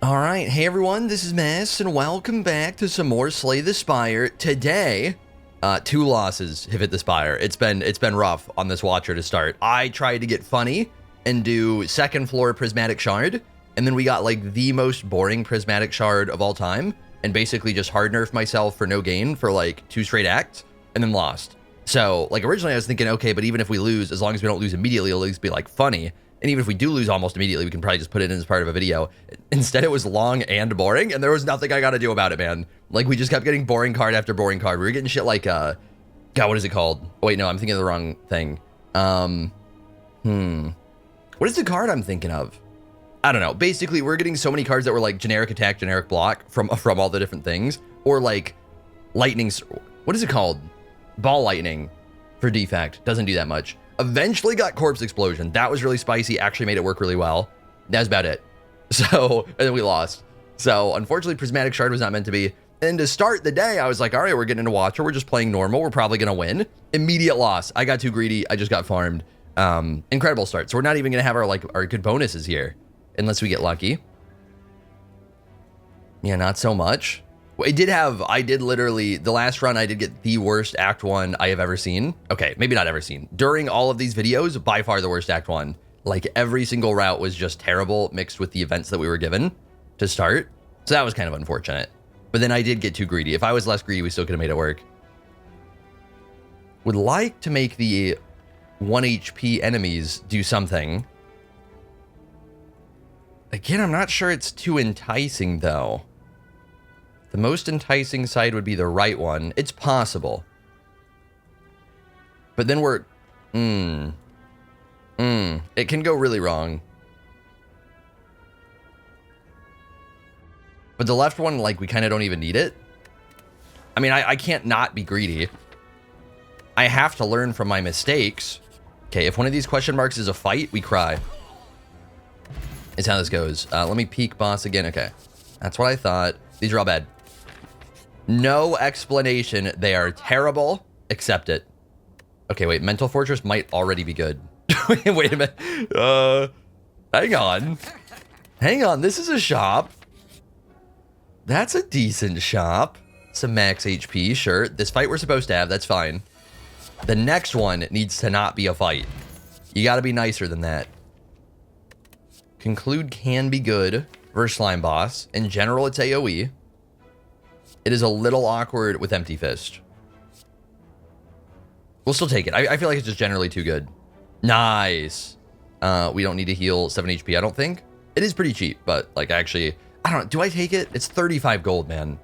Alright, hey everyone, this is Mess, and welcome back to some more Slay the Spire. Today, 2 losses have hit the Spire. It's been rough on this watcher to start. I tried to get funny and do second floor Prismatic Shard, and then we got like the most boring Prismatic Shard of all time, and basically just hard nerfed myself for no gain for like 2 straight acts, and then lost. So, like originally I was thinking, okay, but even if we lose, as long as we don't lose immediately, it'll at least be like funny. And even if we do lose almost immediately, we can probably just put it in as part of a video. Instead, it was long and boring, and there was nothing I got to do about it, man. Like, we just kept getting boring card after boring card. We were getting shit like, God, what is it called? Oh, wait, no, I'm thinking of the wrong thing. What is the card I'm thinking of? I don't know. Basically, we're getting so many cards that were like generic attack, generic block from all the different things. Or like lightning, what is it called? Ball lightning for defect. Doesn't do that much. Eventually got Corpse Explosion. That was really spicy. Actually made it work really well. That's about it. So, and then we lost. So, unfortunately, Prismatic Shard was not meant to be. And to start the day, I was like, all right, we're getting into Watcher. We're just playing normal. We're probably going to win. Immediate loss. I got too greedy. I just got farmed. Incredible start. So, we're not even going to have our good bonuses here. Unless we get lucky. Yeah, not so much. I did literally, the last run, I did get the worst Act 1 I have ever seen. Okay, maybe not ever seen. During all of these videos, by far the worst Act 1. Like, every single route was just terrible, mixed with the events that we were given to start. So that was kind of unfortunate. But then I did get too greedy. If I was less greedy, we still could have made it work. Would like to make the 1 HP enemies do something. Again, I'm not sure it's too enticing, though. The most enticing side would be the right one. It's possible. But then we're... It can go really wrong. But the left one, like, we kind of don't even need it. I mean, I can't not be greedy. I have to learn from my mistakes. Okay, if one of these question marks is a fight, we cry. Is how this goes. Let me peek boss again. Okay. That's what I thought. These are all bad. No explanation. They are terrible. Accept it. Okay, wait. Mental Fortress might already be good. Wait a minute. Hang on. Hang on. This is a shop. That's a decent shop. Some max HP. Sure. This fight we're supposed to have. That's fine. The next one needs to not be a fight. You got to be nicer than that. Conclude can be good versus Slime Boss. In general, it's AoE. It is a little awkward with Empty Fist. We'll still take it. I feel like it's just generally too good. Nice. We don't need to heal 7 HP, I don't think. It is pretty cheap, but like actually, I don't know. Do I take it? It's 35 gold, man.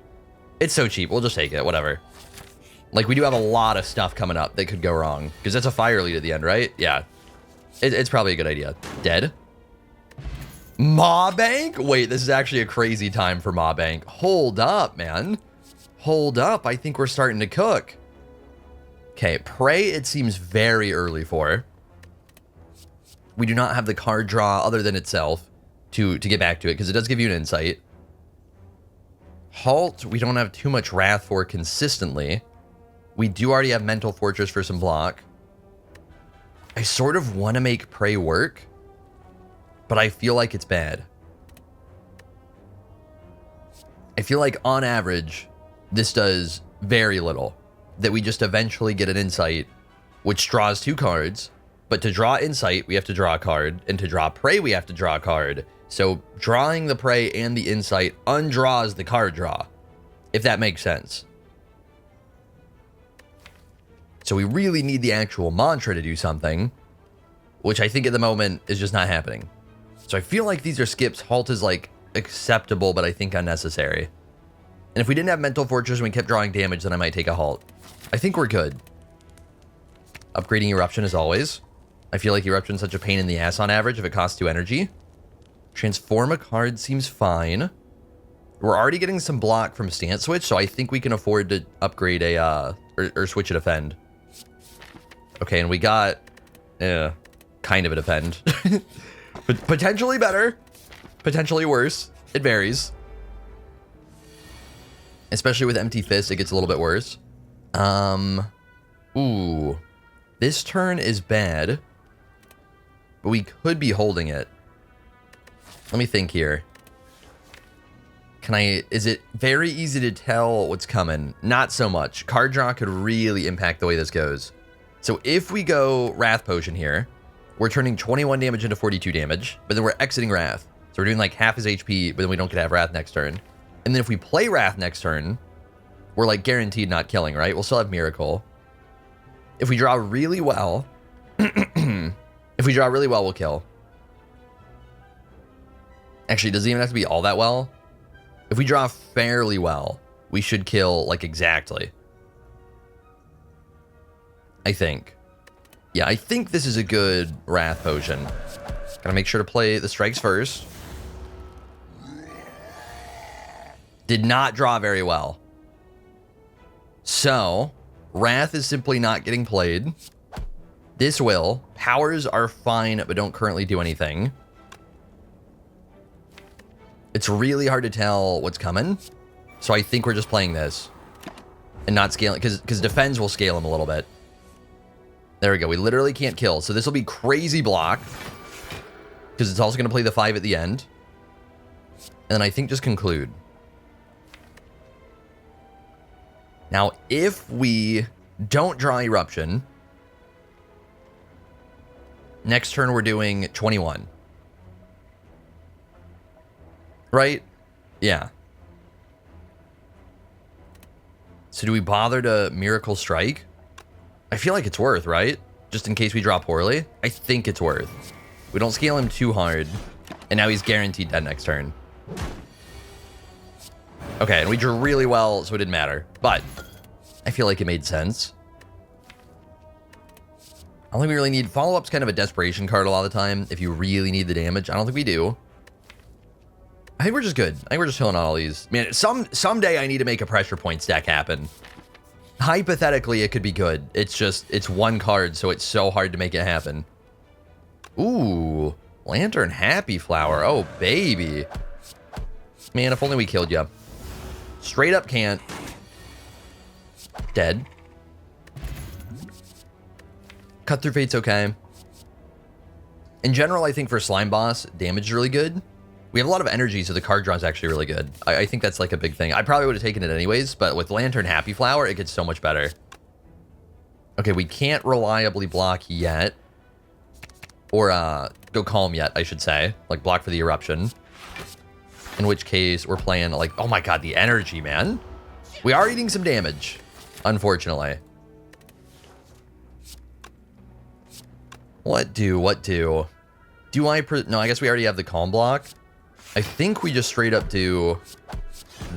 It's so cheap. We'll just take it. Whatever. Like, we do have a lot of stuff coming up that could go wrong. Because that's a fire lead at the end, right? Yeah. It's probably a good idea. Dead. Bank? Wait, this is actually a crazy time for Bank. Hold up, man. Hold up. I think we're starting to cook. Okay, Prey, it seems very early for. We do not have the card draw other than itself to get back to it, because it does give you an insight. Halt, we don't have too much Wrath for consistently. We do already have Mental Fortress for some block. I sort of want to make Prey work, but I feel like it's bad. I feel like on average, this does very little. That we just eventually get an insight, which draws 2 cards. But to draw insight, we have to draw a card. And to draw Prey, we have to draw a card. So drawing the Prey and the insight undraws the card draw, if that makes sense. So we really need the actual mantra to do something, which I think at the moment is just not happening. So I feel like these are skips. Halt is like acceptable, but I think unnecessary. And if we didn't have Mental Fortress and we kept drawing damage, then I might take a halt. I think we're good. Upgrading Eruption as always. I feel like Eruption is such a pain in the ass on average if it costs 2 energy. Transform a card seems fine. We're already getting some block from Stance Switch, so I think we can afford to upgrade a, or switch a Defend. Okay, and we got, kind of a Defend. But potentially better, potentially worse. It varies. Especially with Empty Fist, it gets a little bit worse. Ooh. This turn is bad. But we could be holding it. Let me think here. Is it very easy to tell what's coming? Not so much. Card draw could really impact the way this goes. So if we go Wrath Potion here, we're turning 21 damage into 42 damage, but then we're exiting Wrath. So we're doing like half his HP, but then we don't get to have Wrath next turn. And then if we play Wrath next turn, we're like guaranteed not killing, right? We'll still have Miracle. If we draw really well, we'll kill. Actually, it doesn't even have to be all that well. If we draw fairly well, we should kill, like, exactly. I think. Yeah, I think this is a good Wrath Potion. Gotta make sure to play the strikes first. Did not draw very well. So, Wrath is simply not getting played. This will. Powers are fine, but don't currently do anything. It's really hard to tell what's coming. So I think we're just playing this. And not scaling, because defense will scale him a little bit. There we go. We literally can't kill. So this will be crazy block. Because it's also going to play the 5 at the end. And then I think just conclude. Now, if we don't draw Eruption, next turn we're doing 21. Right? Yeah. So do we bother to Miracle Strike? I feel like it's worth, right? Just in case we draw poorly. I think it's worth. We don't scale him too hard. And now he's guaranteed dead next turn. Okay, and we drew really well, so it didn't matter. But I feel like it made sense. I don't think we really need... Follow-up's kind of a desperation card a lot of the time. If you really need the damage. I don't think we do. I think we're just good. I think we're just chilling on all these. Man, someday I need to make a pressure points deck happen. Hypothetically, it could be good. It's just, it's one card, so it's so hard to make it happen. Ooh, Lantern Happy Flower. Oh, baby. Man, if only we killed you. Straight up can't. Dead. Cut Through Fate's okay. In general, I think for Slime Boss, damage is really good. We have a lot of energy, so the card draw is actually really good. I think that's like a big thing. I probably would have taken it anyways, but with Lantern Happy Flower, it gets so much better. Okay, we can't reliably block yet. Or go Calm yet, I should say. Like, block for the Eruption. In which case, we're playing like... Oh my god, the energy, man. We are eating some damage, unfortunately. What do? Do I... No, I guess we already have the Calm block. I think we just straight up do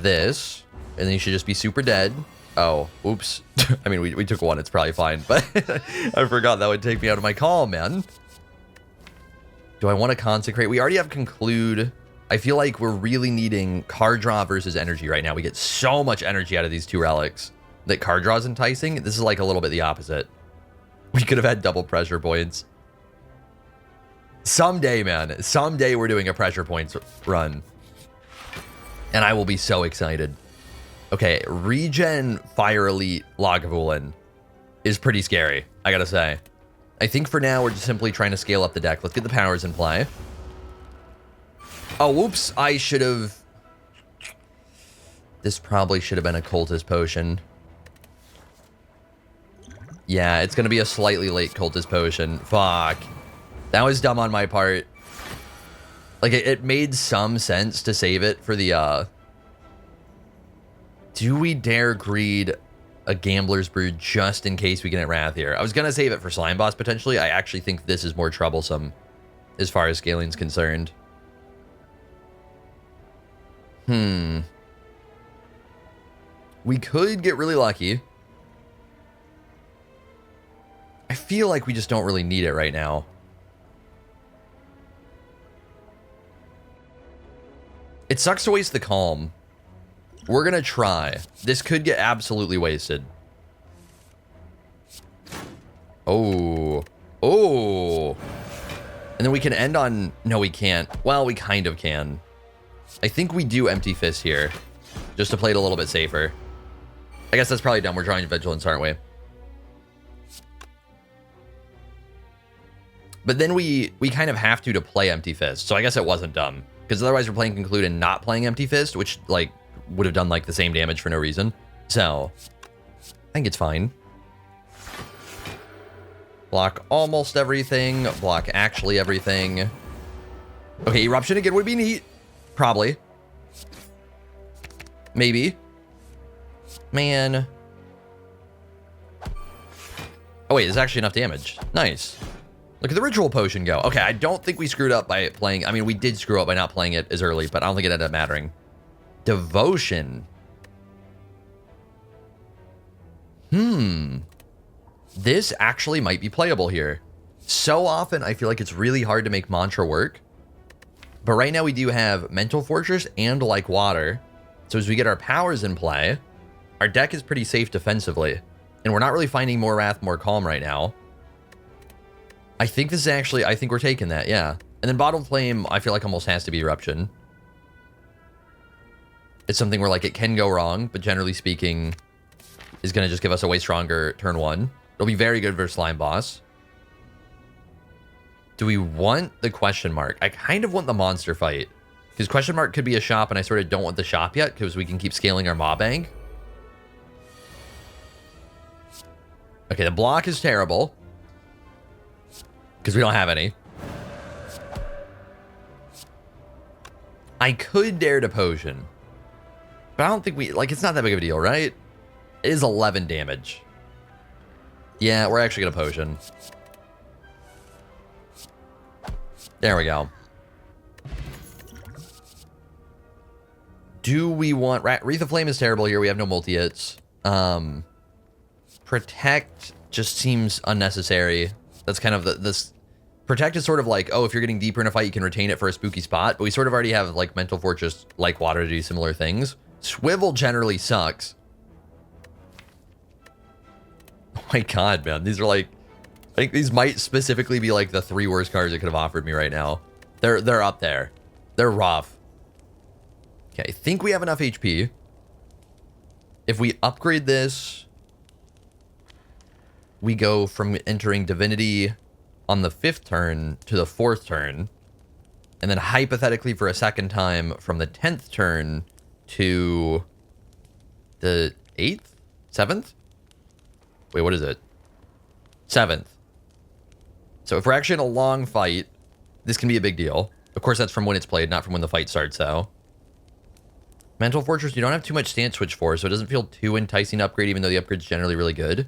this, and then you should just be super dead. Oh, oops. I mean, we took one. It's probably fine, but I forgot that would take me out of my Calm, man. Do I want to Consecrate? We already have Conclude. I feel like we're really needing card draw versus energy right now. We get so much energy out of these two relics that card draw is enticing. This is like a little bit the opposite. We could have had double pressure points. Someday, man. Someday we're doing a pressure points run. And I will be so excited. Okay, Regen Fire Elite Lagavulin is pretty scary, I gotta say. I think for now we're just simply trying to scale up the deck. Let's get the powers in play. Oh, whoops. I should have... This probably should have been a Cultist Potion. Yeah, it's gonna be a slightly late Cultist Potion. Fuck. That was dumb on my part. Like, it made some sense to save it for the, Do we dare greed a Gambler's Brew just in case we get Wrath here? I was gonna save it for Slime Boss, potentially. I actually think this is more troublesome as far as scaling's concerned. We could get really lucky. I feel like we just don't really need it right now. It sucks to waste the Calm. We're gonna try. This could get absolutely wasted. Oh. Oh. And then we can end on... No, we can't. Well, we kind of can. I think we do Empty Fist here. Just to play it a little bit safer. I guess that's probably dumb. We're drawing Vigilance, aren't we? But then we kind of have to play Empty Fist. So I guess it wasn't dumb. Because otherwise we're playing Conclude and not playing Empty Fist, which, like, would have done, like, the same damage for no reason. So, I think it's fine. Block almost everything. Block actually everything. Okay, Eruption again would be neat. Probably. Maybe. Man. Oh, wait, there's actually enough damage. Nice. Look at the Ritual Potion go. Okay, I don't think we screwed up by playing... I mean, we did screw up by not playing it as early, but I don't think it ended up mattering. Devotion. This actually might be playable here. So often, I feel like it's really hard to make Mantra work. But right now, we do have Mental Fortress and Like Water. So as we get our powers in play, our deck is pretty safe defensively. And we're not really finding more Wrath, more Calm right now. I think this is actually... I think we're taking that, yeah. And then Bottled Flame, I feel like almost has to be Eruption. It's something where, like, it can go wrong, but generally speaking, is going to just give us a way stronger turn 1. It'll be very good versus Slime Boss. Do we want the question mark? I kind of want the monster fight. Because question mark could be a shop, and I sort of don't want the shop yet, because we can keep scaling our mob bank. Okay, the block is terrible. Because we don't have any. I could dare to potion. But I don't think we... Like, it's not that big of a deal, right? It is 11 damage. Yeah, we're actually going to potion. There we go. Do we want... Wreath of Flame is terrible here. We have no multi-hits. Protect just seems unnecessary. That's kind of this... Protect is sort of like, oh, if you're getting deeper in a fight, you can retain it for a spooky spot. But we sort of already have, like, Mental Fortress, Like Water to do similar things. Swivel generally sucks. Oh my god, man. These are like... I think these might specifically be like the 3 worst cards it could have offered me right now. They're up there. They're rough. Okay, I think we have enough HP. If we upgrade this, we go from entering Divinity on the 5th turn to the 4th turn. And then hypothetically for a second time from the 10th turn to the 8th? 7th? Wait, what is it? 7th. So if we're actually in a long fight, this can be a big deal. Of course, that's from when it's played, not from when the fight starts, though. Mental Fortress, you don't have too much stance switch for, so it doesn't feel too enticing to upgrade, even though the upgrade's generally really good.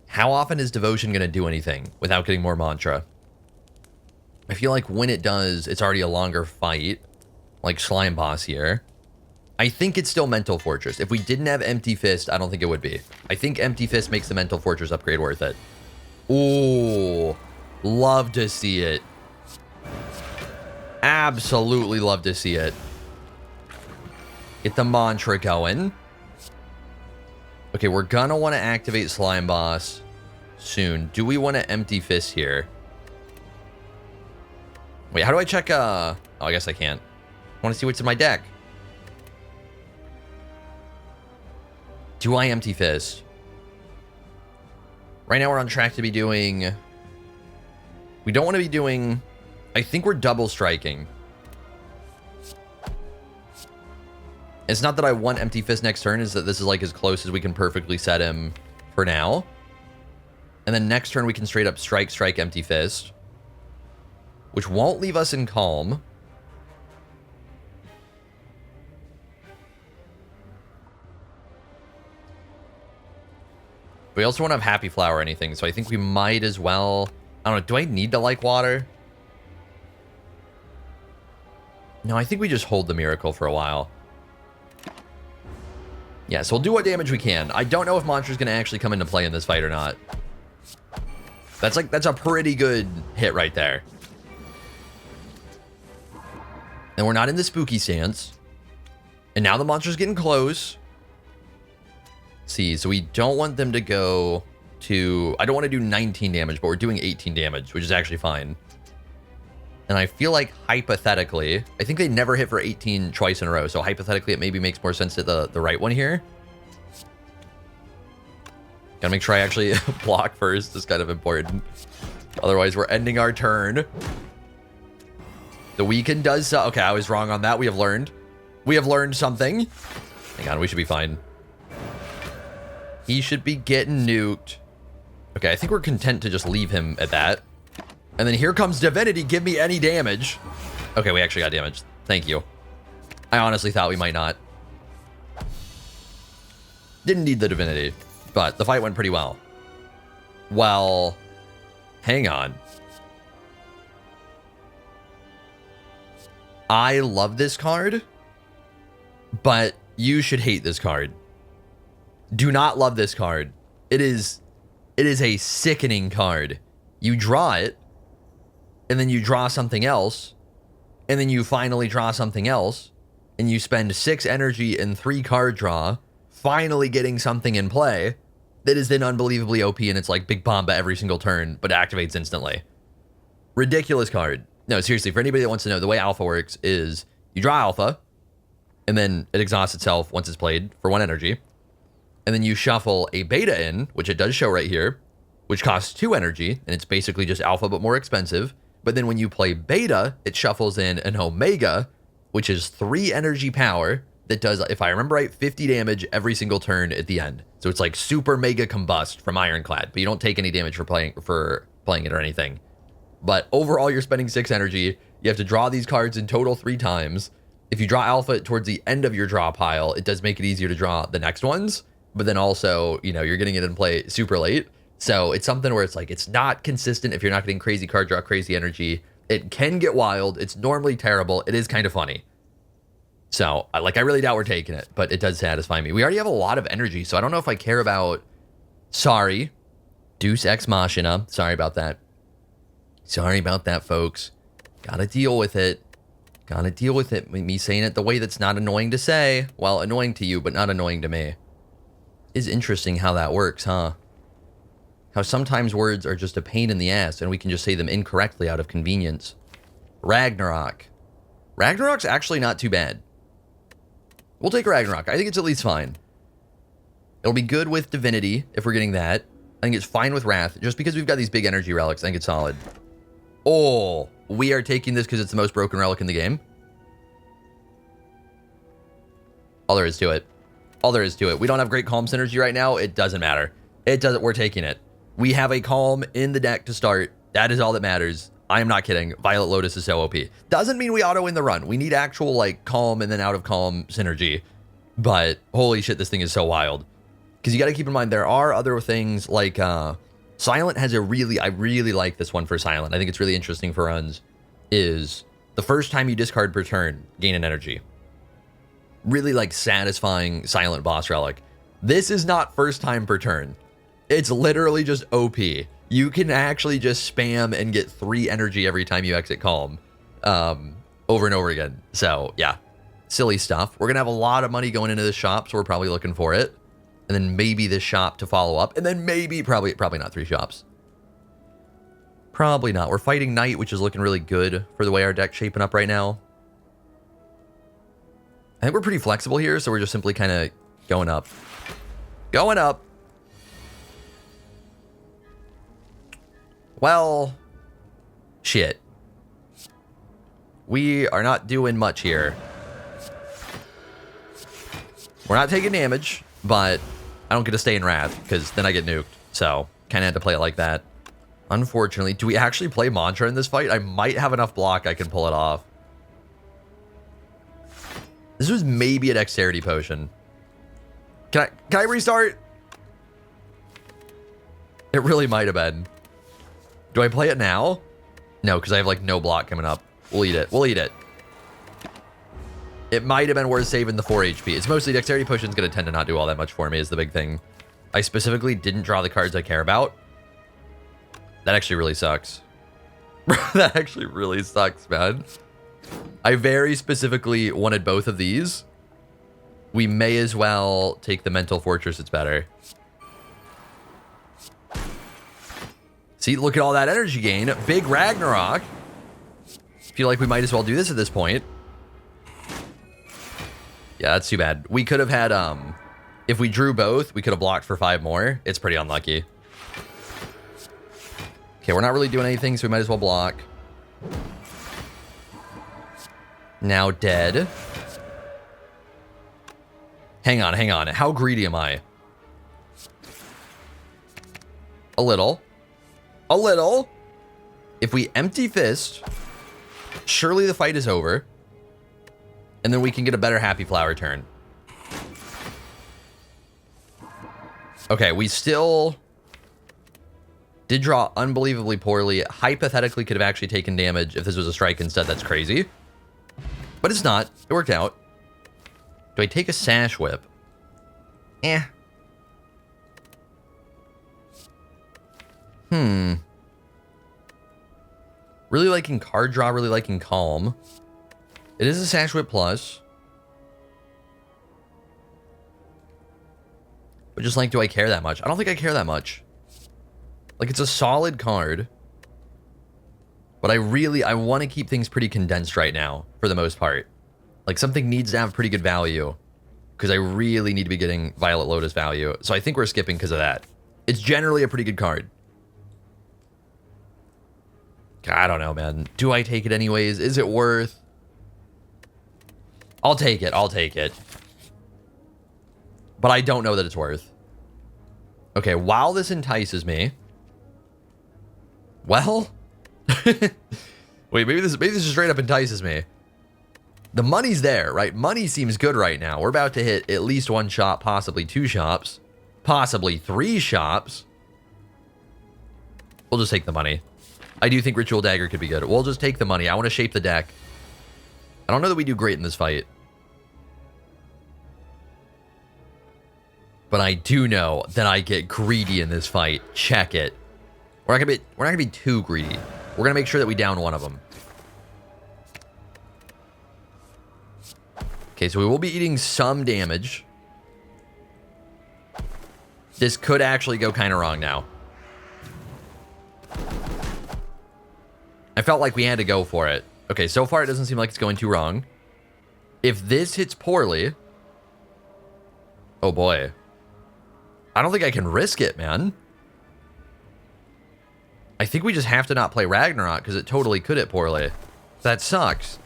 How often is Devotion going to do anything without getting more Mantra? I feel like when it does, it's already a longer fight, like Slime Boss here. I think it's still Mental Fortress. If we didn't have Empty Fist, I don't think it would be. I think Empty Fist makes the Mental Fortress upgrade worth it. Ooh, love to see it. Absolutely love to see it. Get the Mantra going. Okay, we're gonna want to activate Slime Boss soon. Do we want to Empty Fist here? Wait, how do I check? Oh, I guess I can't. I want to see what's in my deck. Do I Empty Fist? Right now we're on track to be doing... We don't want to be doing... I think we're double striking. It's not that I want Empty Fist next turn, is that this is like as close as we can perfectly set him for now. And then next turn we can straight up strike, Empty Fist. Which won't leave us in Calm. We also won't have Happy Flower or anything, so I think we might as well... I don't know, do I need to Like Water? No, I think we just hold the Miracle for a while. Yeah, so we'll do what damage we can. I don't know if Mantra's going to actually come into play in this fight or not. That's a pretty good hit right there. And we're not in the spooky stance. And now the Mantra's getting close. See, so we don't want them to go to... I don't want to do 19 damage, but we're doing 18 damage, which is actually fine. And I feel like hypothetically... I think they never hit for 18 twice in a row, so hypothetically it maybe makes more sense to the right one here. Gotta make sure I actually block first. It's kind of important. Otherwise, we're ending our turn. The weaken does... okay, I was wrong on that. We have learned. We have learned something. Hang on, we should be fine. He should be getting nuked. Okay, I think we're content to just leave him at that. And then here comes Divinity. Give me any damage. Okay, we actually got damaged. Thank you. I honestly thought we might not. Didn't need the Divinity, but the fight went pretty well. Well, hang on. I love this card, but you should hate this card. Do not love this card. It is a sickening card. You draw it, and then you draw something else, and then you finally draw something else, and you spend 6 energy and 3 card draw, finally getting something in play that is then unbelievably OP, and it's like Big Bomba every single turn, but activates instantly. Ridiculous card. No, seriously, for anybody that wants to know, the way Alpha works is you draw Alpha, and then it exhausts itself once it's played for 1 energy. And then you shuffle a Beta in, which it does show right here, which costs 2 energy, and it's basically just Alpha but more expensive. But then when you play Beta, it shuffles in an Omega, which is 3 energy power that does, if I remember right, 50 damage every single turn at the end. So it's like super mega combust from Ironclad, but you don't take any damage for playing it or anything. But overall, you're spending 6 energy. You have to draw these cards in total 3 times. If you draw Alpha towards the end of your draw pile, it does make it easier to draw the next ones. But then also, you know, you're getting it in play super late. So it's something where it's like, it's not consistent if you're not getting crazy card draw, crazy energy. It can get wild. It's normally terrible. It is kind of funny. So, I really doubt we're taking it, but it does satisfy me. We already have a lot of energy, so I don't know if I care about... Sorry. Deus Ex Machina. Sorry about that. Sorry about that, folks. Gotta deal with it. Gotta deal with it. Me saying it the way that's not annoying to say. Well, annoying to you, but not annoying to me. Is interesting how that works, huh? How sometimes words are just a pain in the ass, and we can just say them incorrectly out of convenience. Ragnarok. Ragnarok's actually not too bad. We'll take Ragnarok. I think it's at least fine. It'll be good with Divinity, if we're getting that. I think it's fine with Wrath. Just because we've got these big energy relics, I think it's solid. Oh, we are taking this because it's the most broken relic in the game. All there is to it. All there is to it. We don't have great Calm synergy right now. It doesn't matter. It doesn't. We're taking it. We have a Calm in the deck to start. That is all that matters. I am not kidding. Violet Lotus is so OP. Doesn't mean we auto-win the run. We need actual, like, Calm and then out of Calm synergy. But, holy shit, this thing is so wild. Because you got to keep in mind, there are other things, like, Silent has a really... I really like this one for Silent. I think it's really interesting for runs. Is the first time you discard per turn, gain an energy. Really, like, satisfying Silent boss relic. This is not first time per turn. It's literally just OP. You can actually just spam and get 3 energy every time you exit Calm over and over again. So, yeah, silly stuff. We're going to have a lot of money going into this shop, so we're probably looking for it. And then maybe this shop to follow up. And then maybe, probably not 3 shops. Probably not. We're fighting Knight, which is looking really good for the way our deck's shaping up right now. I think we're pretty flexible here, so we're just simply kind of going up. Going up. Well, shit. We are not doing much here. We're not taking damage, but I don't get to stay in Wrath, because then I get nuked. So, kind of had to play it like that. Unfortunately, do we actually play Mantra in this fight? I might have enough block I can pull it off. This was maybe a Dexterity Potion. Can I restart? It really might have been. Do I play it now? No, because I have, like, no block coming up. We'll eat it. We'll eat it. It might have been worth saving the 4 HP. It's mostly Dexterity Potion's going to tend to not do all that much for me is the big thing. I specifically didn't draw the cards I care about. That actually really sucks. That actually really sucks, man. I very specifically wanted both of these. We may as well take the Mental Fortress. It's better. See, look at all that energy gain. Big Ragnarok. Feel like we might as well do this at this point. Yeah, that's too bad. We could have had, if we drew both, we could have blocked for 5 more. It's pretty unlucky. Okay, we're not really doing anything, so we might as well block. Now dead. Hang on, hang on. How greedy am I? A little. A little. If we empty fist, surely the fight is over. And then we can get a better happy flower turn. Okay, we still did draw unbelievably poorly. Hypothetically could have actually taken damage if this was a strike instead. That's crazy. But it's not. It worked out. Do I take a Sash Whip? Eh. Really liking card draw, really liking Calm. It is a Sash Whip plus. But just like, do I care that much? I don't think I care that much. Like, it's a solid card. But I want to keep things pretty condensed right now, for the most part. Like, something needs to have pretty good value. Because I really need to be getting Violet Lotus value. So I think we're skipping because of that. It's generally a pretty good card. I don't know, man. Do I take it anyways? Is it worth? I'll take it. I'll take it. But I don't know that it's worth. Okay, while this entices me. Well. Wait, maybe this just straight up entices me. The money's there, right? Money seems good right now. We're about to hit at least one shop, possibly two shops, possibly three shops. We'll just take the money. I do think Ritual Dagger could be good. We'll just take the money. I want to shape the deck. I don't know that we do great in this fight. But I do know that I get greedy in this fight. Check it. We're not gonna be too greedy. We're gonna make sure that we down one of them. Okay, so we will be eating some damage. This could actually go kind of wrong now. I felt like we had to go for it. Okay, so far it doesn't seem like it's going too wrong. If this hits poorly... Oh boy. I don't think I can risk it, man. I think we just have to not play Ragnarok because it totally could hit poorly. That sucks.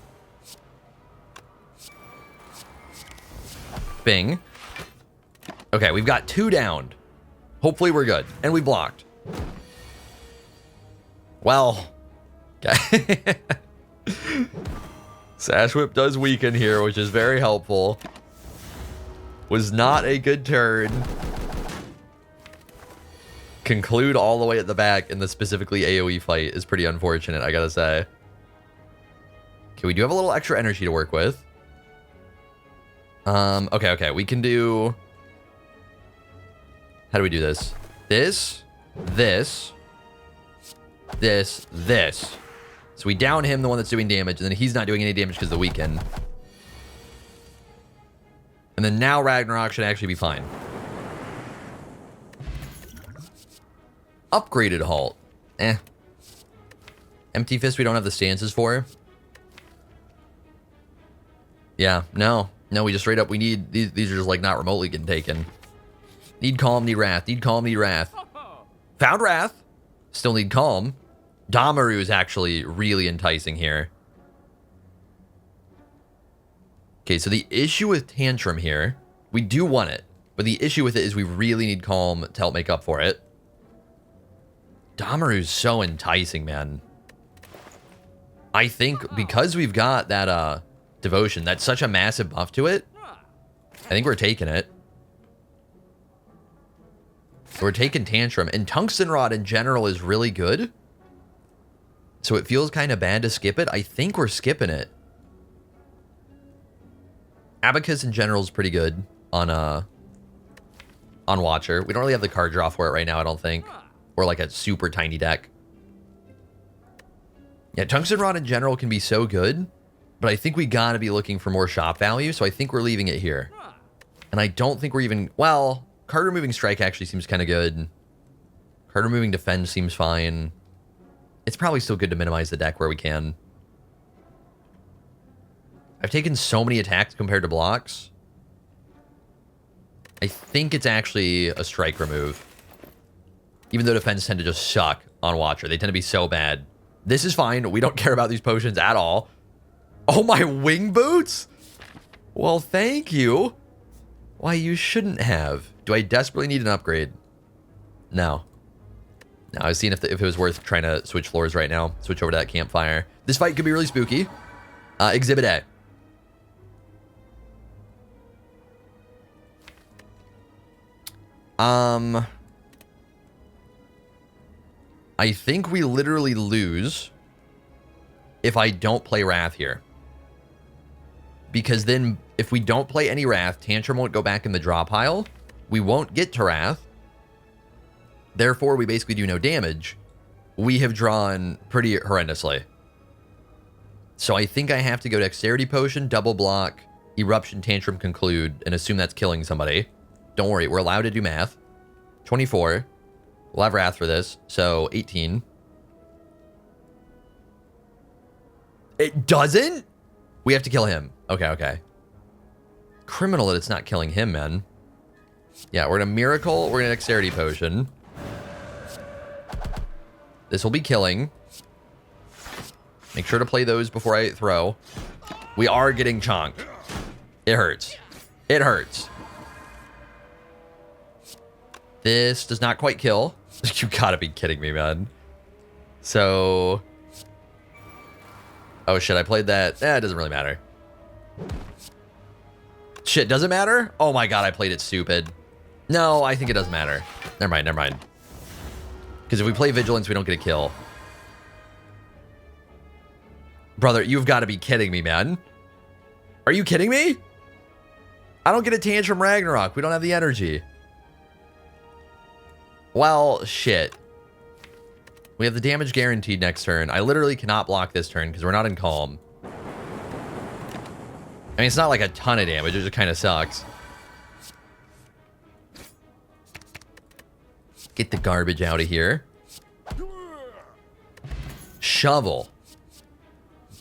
Bing. Okay, we've got 2 downed. Hopefully we're good. And we blocked. Well. Okay. Sash Whip does weaken here, which is very helpful. Was not a good turn. Conclude all the way at the back in the specifically AoE fight is pretty unfortunate, I gotta say. Okay, we do have a little extra energy to work with. Okay, we can do... How do we do this? This. So we down him, the one that's doing damage, and then he's not doing any damage because of the weaken. And then now Ragnarok should actually be fine. Upgraded Halt. Eh. Empty Fist we don't have the stances for. Yeah, no, we just straight up, we need, these are just like not remotely getting taken. Need Calm, need Wrath, need Calm, need Wrath. Found Wrath. Still need Calm. Damaru is actually really enticing here. Okay, so the issue with Tantrum here, we do want it, but the issue with it is we really need Calm to help make up for it. Damaru's so enticing, man. I think because we've got that Devotion, that's such a massive buff to it, I think we're taking it. We're taking Tantrum, and Tungsten Rod in general is really good. So it feels kind of bad to skip it. I think we're skipping it. Abacus in general is pretty good on Watcher. We don't really have the card draw for it right now, I don't think. Or like a super tiny deck. Yeah, Tungsten Rod in general can be so good, but I think we gotta be looking for more shop value, so I think we're leaving it here. And I don't think we're even... Well, card removing Strike actually seems kind of good. Card removing Defend seems fine. It's probably still good to minimize the deck where we can. I've taken so many attacks compared to blocks. I think it's actually a Strike remove. Even though defense tend to just suck on Watcher. They tend to be so bad. This is fine. We don't care about these potions at all. Oh, my wing boots? Well, thank you. Why, you shouldn't have. Do I desperately need an upgrade? No. No, I was seeing if it was worth trying to switch floors right now. Switch over to that campfire. This fight could be really spooky. Exhibit A. I think we literally lose if I don't play Wrath here. Because then if we don't play any Wrath, Tantrum won't go back in the draw pile. We won't get to Wrath. Therefore, we basically do no damage. We have drawn pretty horrendously. So I think I have to go Dexterity Potion, double block, Eruption, Tantrum, conclude, and assume that's killing somebody. Don't worry, we're allowed to do math. 24. We'll have Wrath for this, so 18. It doesn't? We have to kill him. Okay, okay. Criminal that it's not killing him, man. Yeah, we're gonna Miracle, we're gonna Dexterity Potion. This will be killing. Make sure to play those before I throw. We are getting chonked. It hurts. It hurts. This does not quite kill. You gotta be kidding me, man. So... oh, shit, I played that. It doesn't really matter. Shit, does it matter? Oh my god, I played it stupid. No, I think it doesn't matter. Never mind, never mind. Because if we play Vigilance, we don't get a kill. Brother, you've got to be kidding me, man. Are you kidding me? I don't get a Tantrum Ragnarok. We don't have the energy. Well, shit. We have the damage guaranteed next turn. I literally cannot block this turn because we're not in Calm. I mean, it's not like a ton of damage. It just kind of sucks. Get the garbage out of here. Shovel.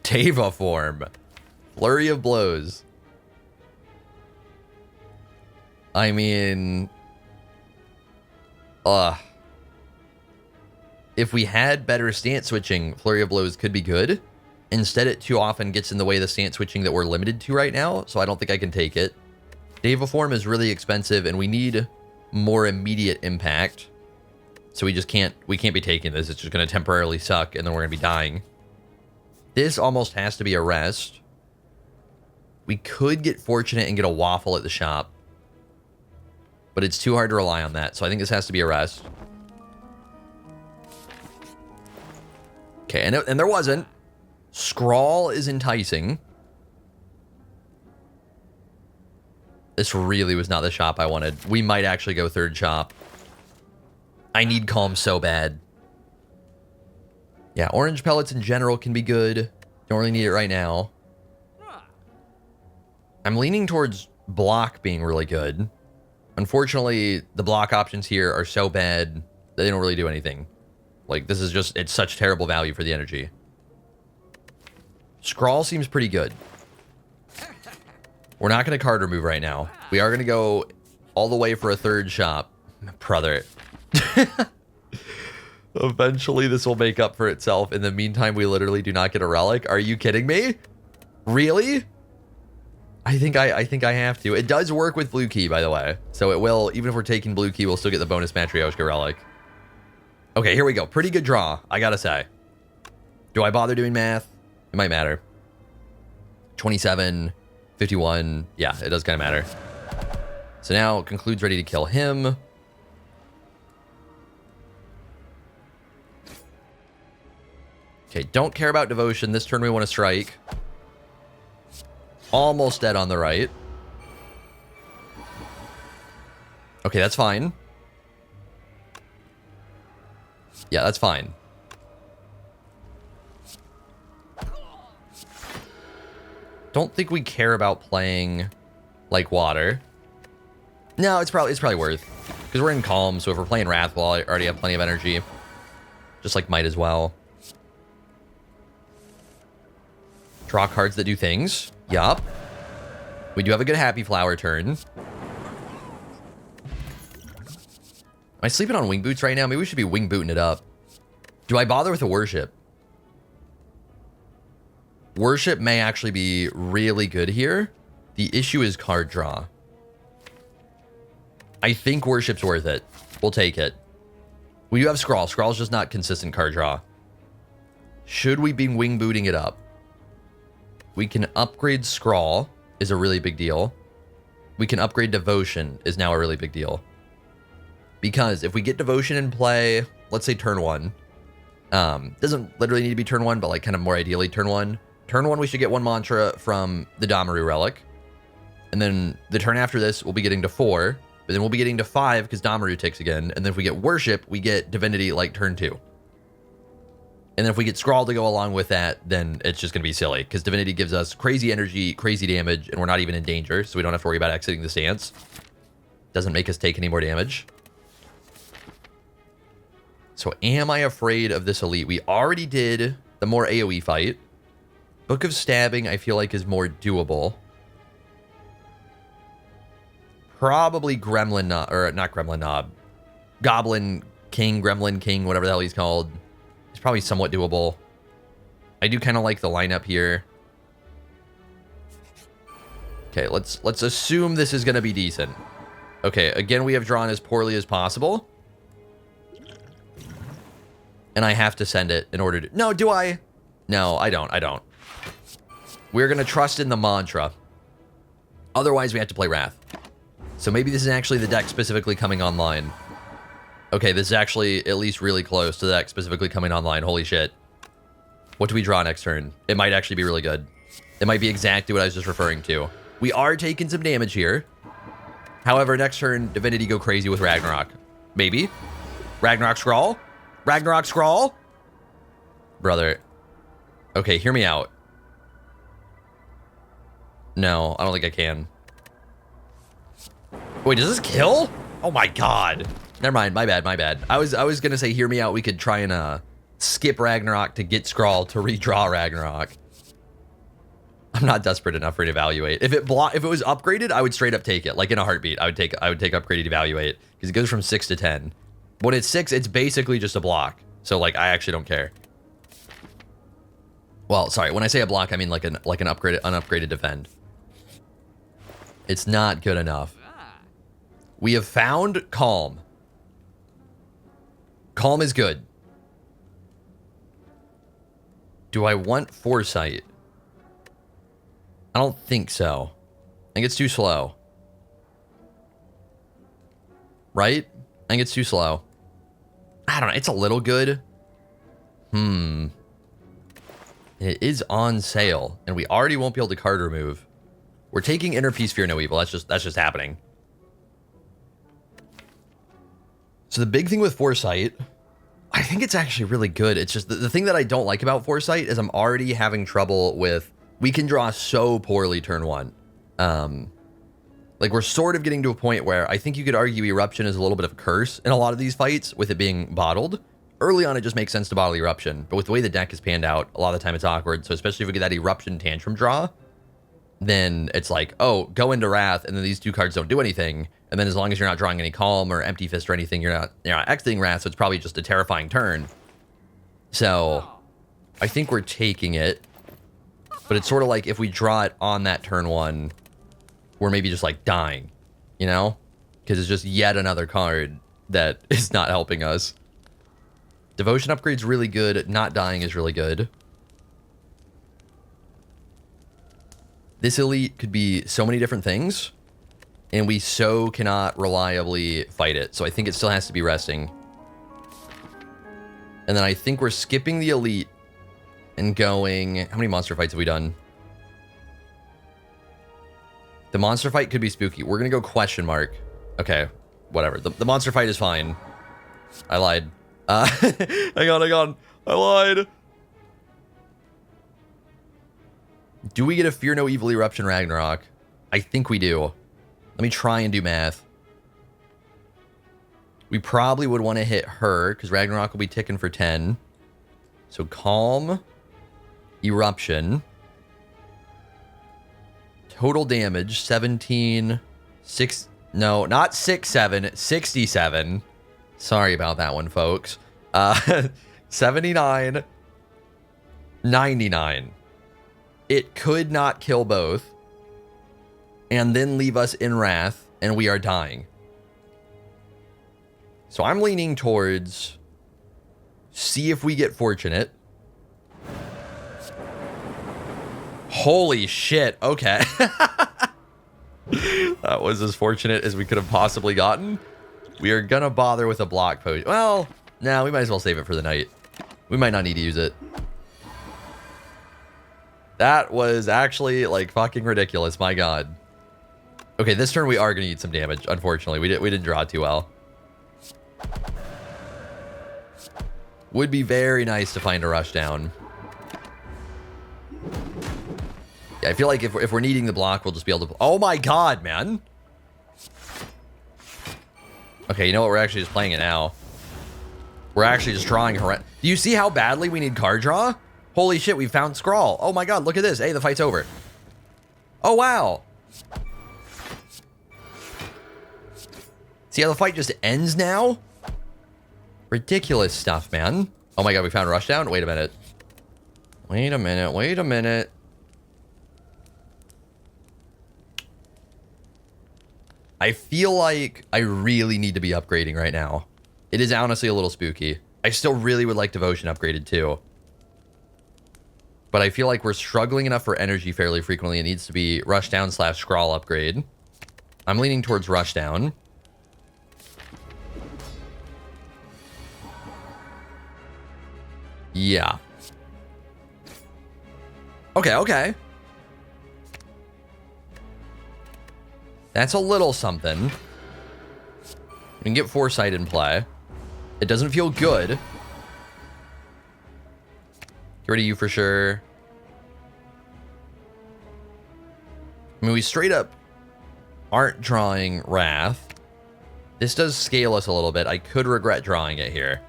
Deva form. Flurry of blows. I mean... if we had better stance switching, Flurry of Blows could be good. Instead, it too often gets in the way of the stance switching that we're limited to right now, so I don't think I can take it. Deva form is really expensive, and we need more immediate impact. So we can't be taking this. It's just going to temporarily suck, and then we're going to be dying. This almost has to be a rest. We could get fortunate and get a waffle at the shop. But it's too hard to rely on that, so I think this has to be a rest. Okay, and there wasn't. Scrawl is enticing. This really was not the shop I wanted. We might actually go third shop. I need Calm so bad. Yeah, orange pellets in general can be good. Don't really need it right now. I'm leaning towards block being really good. Unfortunately, the block options here are so bad that they don't really do anything. Like, this is just, it's such terrible value for the energy. Scrawl seems pretty good. We're not going to card remove right now. We are going to go all the way for a third shop. Brother. Eventually, this will make up for itself. In the meantime, we literally do not get a relic. Are you kidding me? Really? I think I have to. It does work with blue key, by the way. So it will, even if we're taking blue key, we'll still get the bonus Matryoshka relic. Okay, here we go. Pretty good draw, I gotta say. Do I bother doing math? It might matter. 27, 51. Yeah, it does kind of matter. So now, concludes ready to kill him. Okay, don't care about devotion. This turn we want to strike. Almost dead on the right. Okay, that's fine. Yeah, that's fine. Don't think we care about playing like water. No, it's probably worth. Because we're in Calm, so if we're playing Wrath, we'll already have plenty of energy. Just like might as well. Draw cards that do things. Yup. We do have a good Happy Flower turn. Am I sleeping on wing boots right now? Maybe we should be wing booting it up. Do I bother with a worship? Worship may actually be really good here. The issue is card draw. I think Worship's worth it. We'll take it. We do have Scrawl. Scrawl's just not consistent card draw. Should we be wing booting it up? We can upgrade Scrawl, is a really big deal. We can upgrade Devotion, is now a really big deal. Because if we get Devotion in play, let's say turn 1. Doesn't literally need to be turn 1, but like kind of more ideally turn 1. Turn 1, we should get 1 mantra from the Damaru Relic. And then the turn after this, we'll be getting to 4. But then we'll be getting to 5 because Damaru takes again. And then if we get Worship, we get Divinity like turn 2. And then if we get Scrawl to go along with that, then it's just going to be silly. Because Divinity gives us crazy energy, crazy damage, and we're not even in danger. So we don't have to worry about exiting the stance. Doesn't make us take any more damage. So am I afraid of this elite? We already did the more AoE fight. Book of Stabbing, I feel like, is more doable. Probably Gremlin Knob, or not Gremlin Knob. Goblin King, Gremlin King, whatever the hell he's called. It's probably somewhat doable. I do kind of like the lineup here. Okay, let's assume this is going to be decent. Okay, again, we have drawn as poorly as possible. And I have to send it in order to... No, do I? No, I don't. We're going to trust in the mantra. Otherwise, we have to play Wrath. So maybe this is actually the deck specifically coming online. Okay, this is actually at least really close to the deck specifically coming online. Holy shit. What do we draw next turn? It might actually be really good. It might be exactly what I was just referring to. We are taking some damage here. However, next turn, Divinity go crazy with Ragnarok. Maybe. Ragnarok Scrawl? Ragnarok Scrawl? Brother. Okay, hear me out. No, I don't think I can. Wait, does this kill? Oh my god. Never mind, my bad. I was gonna say hear me out, we could try and skip Ragnarok to get Scrawl to redraw Ragnarok. I'm not desperate enough for it to evaluate. If it was upgraded, I would straight up take it. Like in a heartbeat, I would take upgraded evaluate. Because it goes from 6 to 10. When it's 6, it's basically just a block. So like I actually don't care. Well, sorry, when I say a block, I mean like an unupgraded defend. It's not good enough. We have found Calm. Calm is good. Do I want Foresight? I don't think so. I think it's too slow. Right? I think it's too slow. I don't know. It's a little good. It is on sale. And we already won't be able to card remove. We're taking Inner Peace, Fear No Evil. That's just happening. So the big thing with Foresight, I think it's actually really good. It's just the thing that I don't like about Foresight is I'm already having trouble with, we can draw so poorly turn 1. Like we're sort of getting to a point where I think you could argue Eruption is a little bit of a curse in a lot of these fights with it being bottled. Early on, it just makes sense to bottle Eruption, but with the way the deck is panned out, a lot of the time it's awkward. So especially if we get that Eruption Tantrum draw, then it's like, oh, go into Wrath, and then these 2 cards don't do anything. And then as long as you're not drawing any Calm or Empty Fist or anything, you're not exiting Wrath, so it's probably just a terrifying turn. So I think we're taking it. But it's sort of like if we draw it on that turn 1, we're maybe just like dying, you know? Because it's just yet another card that is not helping us. Devotion upgrade's really good. Not dying is really good. This elite could be so many different things, and we so cannot reliably fight it. So I think it still has to be resting. And then I think we're skipping the elite and going... How many monster fights have we done? The monster fight could be spooky. We're going to go question mark. Okay, whatever. The monster fight is fine. I lied. Hang on. I lied. Do we get a Fear No Evil Eruption Ragnarok? I think we do. Let me try and do math. We probably would want to hit her, because Ragnarok will be ticking for 10. So Calm, Eruption. Total damage, 17, 6, no, not 6, 7, 67. Sorry about that one, folks. 79, 99. it could not kill both and then leave us in wrath and we are dying. So I'm leaning towards see if we get fortunate. Holy shit. Okay. That was as fortunate as we could have possibly gotten. We are gonna bother with a block potion. Well, no, we might as well save it for the night. We might not need to use it. That was actually like fucking ridiculous. My god. Okay, this turn we are gonna need some damage. Unfortunately, we didn't draw too well. Would be very nice to find a rush down. Yeah, I feel like if we're needing the block, we'll just be able to... Oh my god, man! Okay, you know what? We're actually just playing it now. We're actually just drawing... Do you see how badly we need card draw? Holy shit, we found Scrawl. Oh my god, look at this. Hey, the fight's over. Oh, wow. See how the fight just ends now? Ridiculous stuff, man. Oh my god, we found Rushdown? Wait a minute. Wait a minute, wait a minute. I feel like I really need to be upgrading right now. It is honestly a little spooky. I still really would like Devotion upgraded too. But I feel like we're struggling enough for energy fairly frequently. It needs to be Rushdown / Scrawl upgrade. I'm leaning towards Rushdown. Yeah. Okay, okay. That's a little something. We can get Foresight in play. It doesn't feel good. Get rid of you for sure. I mean, we straight up aren't drawing Wrath. This does scale us a little bit. I could regret drawing it here.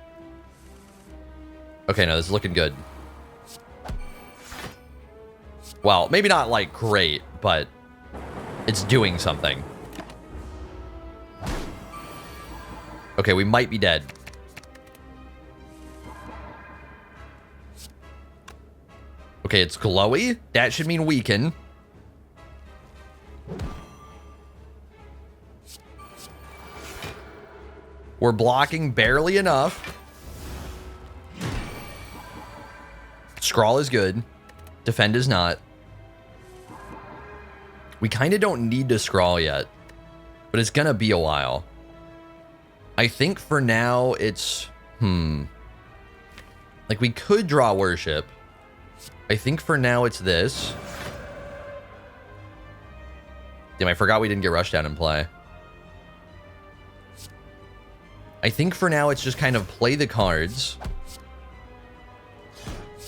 Okay, no, this is looking good. Well, maybe not like great, but it's doing something. Okay, we might be dead. Okay, it's glowy. That should mean weaken. We're blocking barely enough. Scrawl is good. Defend is not. We kind of don't need to scrawl yet, but it's gonna be a while. I think for now it's, like we could draw Worship. I think for now it's this. Damn, I forgot we didn't get Rushdown in play. I think for now it's just kind of play the cards.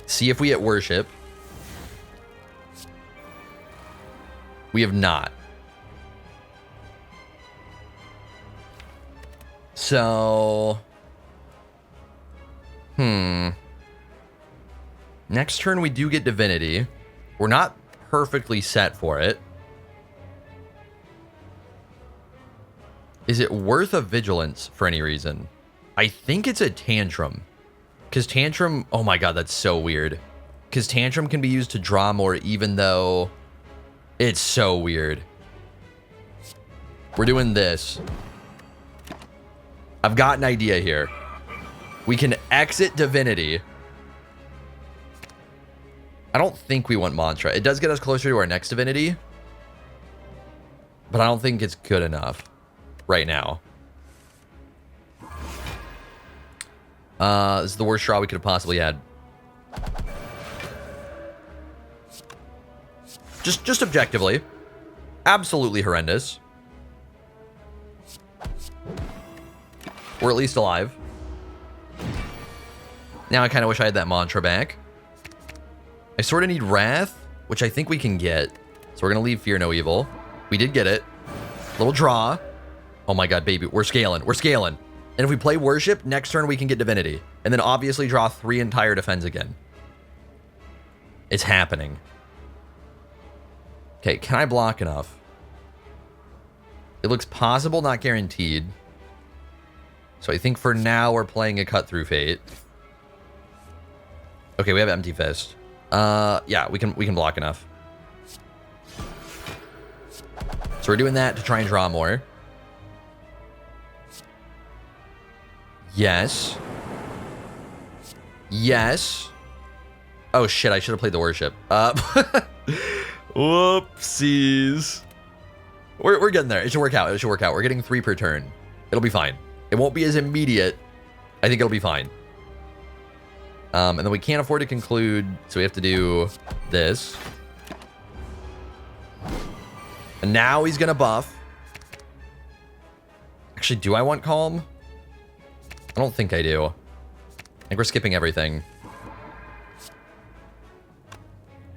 See if we get Worship. We have not. So... Next turn we do get Divinity. We're not perfectly set for it. Is it worth a Vigilance for any reason? I think it's a Tantrum. Because Tantrum... Oh my god, that's so weird. Because Tantrum can be used to draw more even though... It's so weird. We're doing this. I've got an idea here. We can exit Divinity. I don't think we want Mantra. It does get us closer to our next Divinity. But I don't think it's good enough right now. This is the worst draw we could have possibly had. Just objectively. Absolutely horrendous. We're at least alive. Now I kind of wish I had that Mantra back. I sort of need Wrath, which I think we can get. So we're going to leave Fear No Evil. We did get it. Little draw. Oh my god, baby. We're scaling. We're scaling. And if we play Worship, next turn we can get Divinity. And then obviously draw 3 entire defense again. It's happening. Okay, can I block enough? It looks possible, not guaranteed. So I think for now we're playing a Cut Through Fate. Okay, we have Empty Fist. Yeah, we can block enough. So we're doing that to try and draw more. Yes. Yes. Oh shit, I should have played the worship. Whoopsies. We're getting there. It should work out. It should work out. We're getting 3 per turn. It'll be fine. It won't be as immediate. I think it'll be fine. And then we can't afford to conclude, so we have to do this. And now he's gonna buff. Actually, do I want calm? I don't think I do. I think we're skipping everything.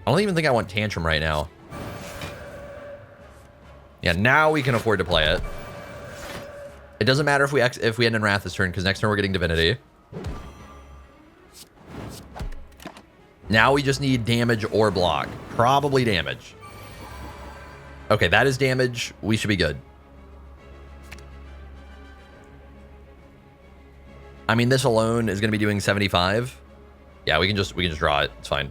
I don't even think I want tantrum right now. Yeah, now we can afford to play it. It doesn't matter if we end in Wrath this turn, because next turn we're getting Divinity. Now we just need damage or block. Probably damage. Okay, that is damage. We should be good. I mean, this alone is going to be doing 75. Yeah, we can just draw it. It's fine.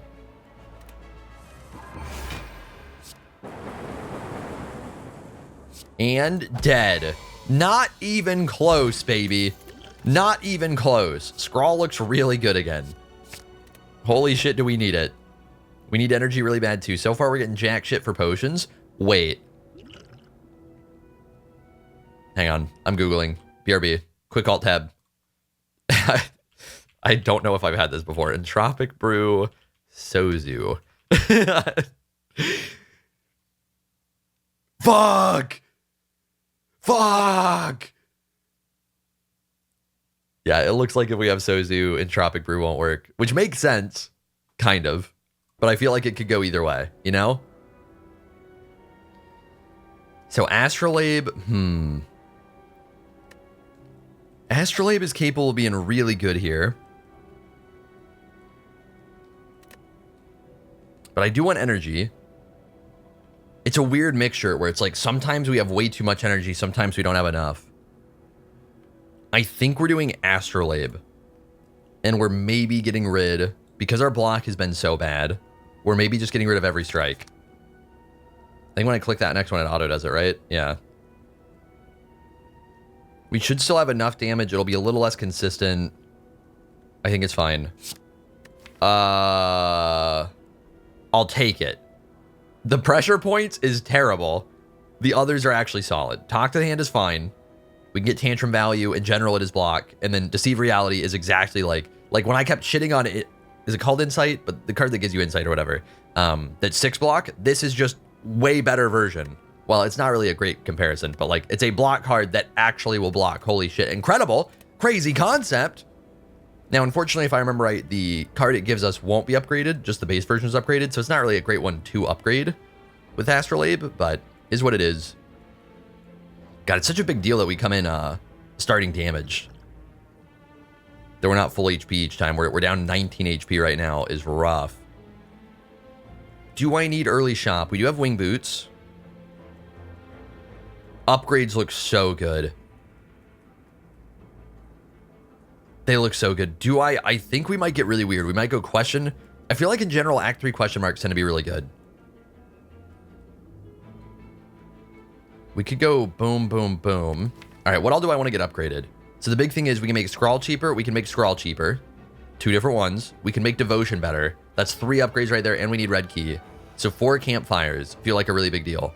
And dead. Not even close, baby. Not even close. Scrawl looks really good again. Holy shit, do we need it. We need energy really bad, too. So far, we're getting jack shit for potions. Wait. Hang on. I'm Googling. BRB. Quick alt tab. I don't know if I've had this before. Entropic Brew Sozu. Fuck! Fuck! Yeah, it looks like if we have Sozu, Entropic Brew won't work. Which makes sense. Kind of. But I feel like it could go either way, you know? So Astrolabe, Astrolabe is capable of being really good here. But I do want energy. It's a weird mixture where it's like sometimes we have way too much energy, sometimes we don't have enough. I think we're doing Astrolabe. And we're maybe getting rid, because our block has been so bad, we're maybe just getting rid of every strike. I think when I click that next one, it auto does it, right? Yeah. We should still have enough damage. It'll be a little less consistent. I think it's fine. I'll take it. The pressure points is terrible. The others are actually solid. Talk to the Hand is fine. We can get Tantrum value. In general, it is block. And then Deceive Reality is exactly like when I kept shitting on it. Is it called Insight? But the card that gives you Insight or whatever. That's 6 block. This is just way better version. Well, it's not really a great comparison, but like it's a block card that actually will block. Holy shit. Incredible. Crazy concept. Now, unfortunately, if I remember right, the card it gives us won't be upgraded. Just the base version is upgraded. So it's not really a great one to upgrade with Astrolabe, but is what it is. God, it's such a big deal that we come in starting damage. That we're not full HP each time. We're down 19 HP right now is rough. Do I need early shop? We do have wing boots. Upgrades look so good. They look so good. Do I think we might get really weird. We might go question. I feel like in general, Act 3 question marks tend to be really good. We could go boom, boom, boom. All right, what all do I want to get upgraded? So the big thing is we can make Scrawl cheaper. We can make Scrawl cheaper. 2 different ones. We can make Devotion better. That's 3 upgrades right there, and we need Red Key. So 4 campfires feel like a really big deal.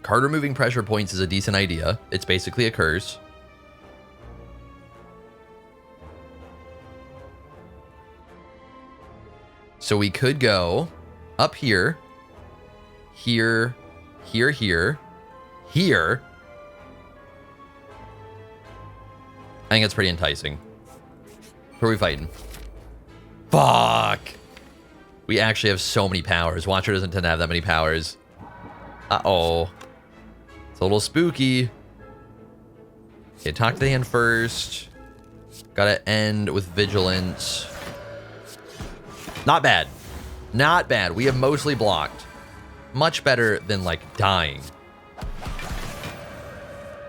Card removing pressure points is a decent idea. It's basically a curse. So we could go up here, here, here, here, here. I think that's pretty enticing. Who are we fighting? Fuck! We actually have so many powers. Watcher doesn't tend to have that many powers. Uh-oh. It's a little spooky. Okay, talk to the hand first. Gotta end with Vigilance. Not bad. Not bad. We have mostly blocked. Much better than, like, dying.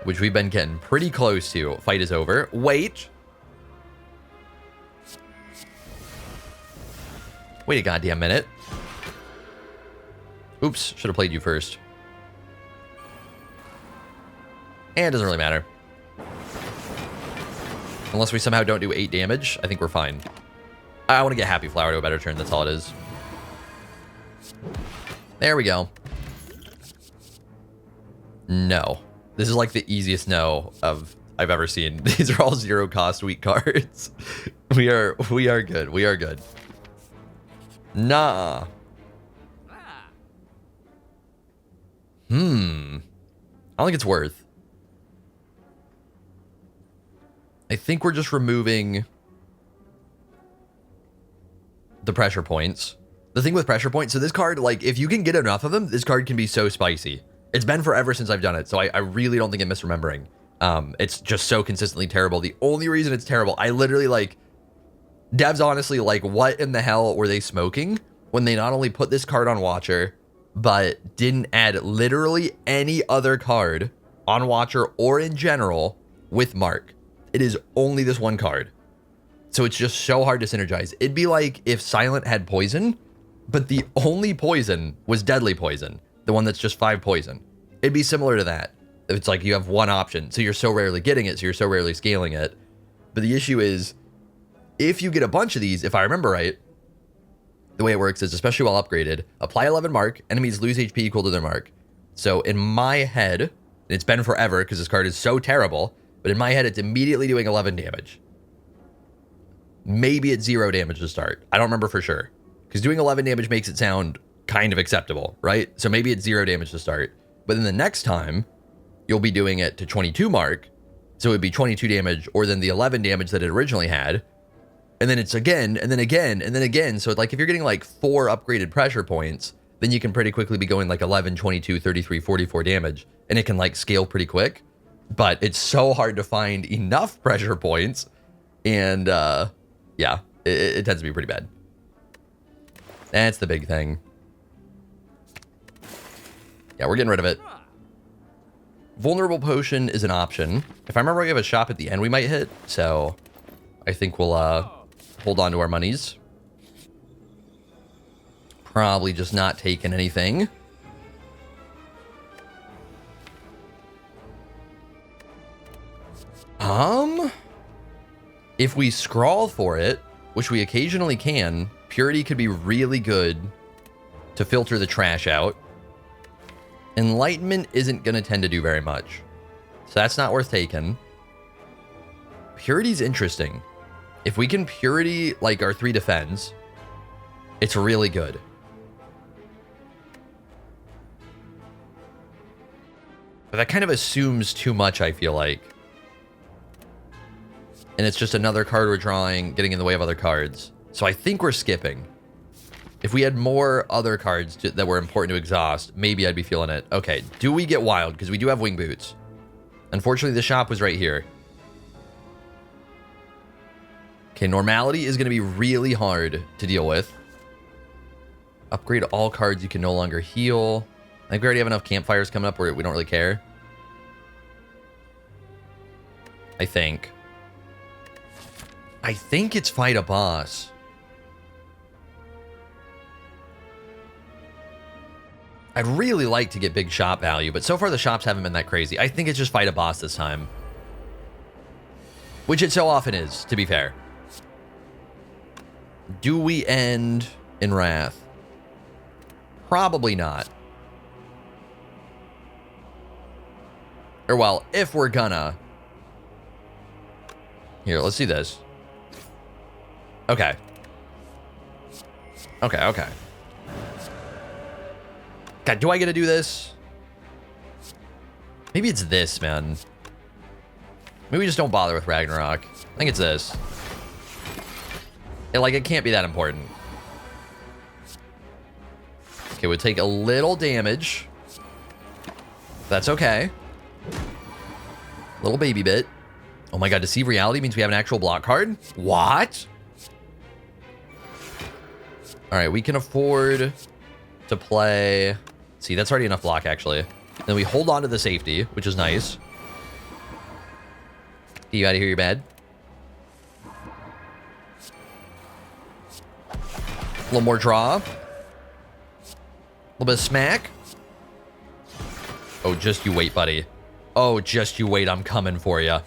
Which we've been getting pretty close to. Fight is over. Wait. Wait a goddamn minute. Oops, should have played you first. And it doesn't really matter. Unless we somehow don't do 8 damage, I think we're fine. I want to get Happy Flower to a better turn, that's all it is. There we go. No. This is like the easiest no I've ever seen. These are all 0 cost weak cards. We are good. We are good. Nah. I don't think it's worth. I think we're just removing the pressure points. The thing with pressure points, so this card, like, if you can get enough of them, this card can be so spicy. It's been forever since I've done it, so I really don't think I'm misremembering. It's just so consistently terrible. The only reason it's terrible, I literally, like, devs honestly, like, what in the hell were they smoking when they not only put this card on Watcher, but didn't add literally any other card on Watcher or in general with Mark. It is only this one card. So it's just so hard to synergize. It'd be like if Silent had poison, but the only poison was deadly poison. The one that's just 5 poison. It'd be similar to that. It's like you have one option, so you're so rarely getting it, so you're so rarely scaling it. But the issue is, if you get a bunch of these, if I remember right, the way it works is, especially while upgraded, apply 11 mark, enemies lose HP equal to their mark. So in my head, and it's been forever because this card is so terrible, but in my head, it's immediately doing 11 damage. Maybe it's 0 damage to start. I don't remember for sure. Because doing 11 damage makes it sound kind of acceptable, right? So maybe it's 0 damage to start. But then the next time, you'll be doing it to 22 mark. So it would be 22 damage, or then the 11 damage that it originally had. And then it's again, and then again, and then again. So like if you're getting like 4 upgraded pressure points, then you can pretty quickly be going like 11, 22, 33, 44 damage. And it can like scale pretty quick. But it's so hard to find enough pressure points. And yeah, it tends to be pretty bad. That's the big thing. Yeah, we're getting rid of it. Vulnerable Potion is an option. If I remember, we have a shop at the end we might hit. So I think we'll hold on to our monies. Probably just not taking anything. If we scrawl for it, which we occasionally can, Purity could be really good to filter the trash out. Enlightenment isn't going to tend to do very much. So that's not worth taking. Purity's interesting. If we can Purity, like, our 3 defends, it's really good. But that kind of assumes too much, I feel like. And it's just another card we're drawing, getting in the way of other cards. So I think we're skipping. If we had more other cards that were important to exhaust, maybe I'd be feeling it. Okay, do we get wild? Because we do have wing boots. Unfortunately, the shop was right here. Okay, normality is going to be really hard to deal with. Upgrade all cards you can no longer heal. I think we already have enough campfires coming up where we don't really care. I think it's fight a boss. I'd really like to get big shop value, but so far the shops haven't been that crazy. I think it's just fight a boss this time. Which it so often is, to be fair. Do we end in Wrath? Probably not. Or well, if we're gonna. Here, let's see this. Okay. Okay. God, do I get to do this? Maybe it's this, man. Maybe we just don't bother with Ragnarok. I think it's this. It can't be that important. Okay, we'll take a little damage. That's okay. Little baby bit. Oh my god, Deceive Reality means we have an actual block card? What? Alright, we can afford to play... See, that's already enough block, actually. Then we hold on to the safety, which is nice. Get you out of here, you're bad. little more draw. A little bit of smack. Oh, just you wait, buddy. Oh, just you wait. I'm coming for you.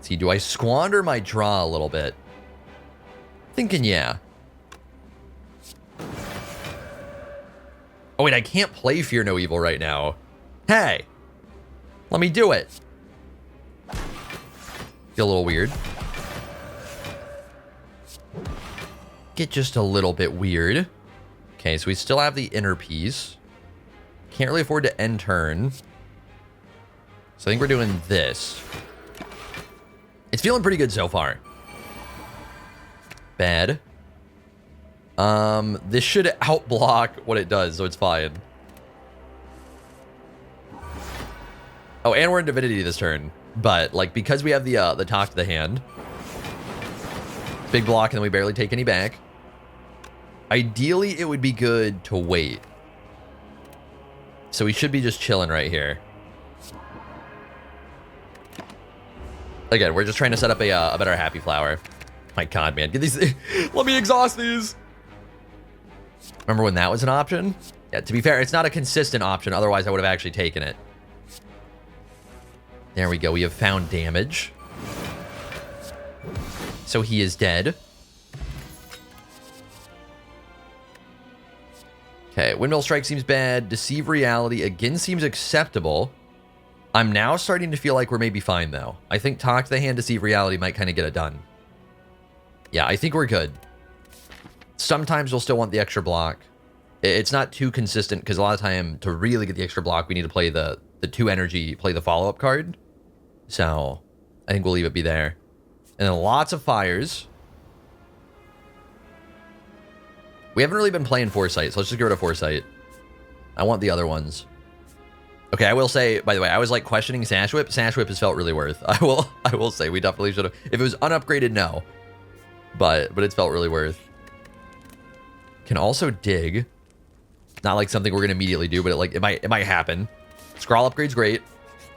See, do I squander my draw a little bit? Thinking, yeah. Oh, wait, I can't play Fear No Evil right now. Hey, let me do it. Feel a little weird. Get just a little bit weird. Okay, so we still have the inner piece. Can't really afford to end turn. So I think we're doing this. It's feeling pretty good so far. Bad. This should outblock what it does, so it's fine. Oh, and we're in Divinity this turn. But, like, because we have the talk to the hand. Big block, and then we barely take any back. Ideally, it would be good to wait. So we should be just chilling right here. Again, we're just trying to set up a better Happy Flower. My God, man. Get these. Let me exhaust these. Remember when that was an option? Yeah, to be fair, it's not a consistent option. Otherwise, I would have actually taken it. There we go. We have found damage. So he is dead. Okay, Windmill Strike seems bad. Deceive Reality again seems acceptable. I'm now starting to feel like we're maybe fine, though. I think Talk to the Hand, Deceive Reality might kind of get it done. Yeah, I think we're good. Sometimes we'll still want the extra block. It's not too consistent, because a lot of time, to really get the extra block, we need to play the 2 energy, play the follow-up card. So, I think we'll leave it be there. And then lots of fires. We haven't really been playing Foresight, so let's just get rid of Foresight. I want the other ones. Okay, I will say, by the way, I was like questioning Sash Whip. Sash Whip has felt really worth. I will say we definitely should have. If it was unupgraded, no. But it's felt really worth. Can also dig. Not like something we're gonna immediately do, but it might happen. Scrawl upgrade's great.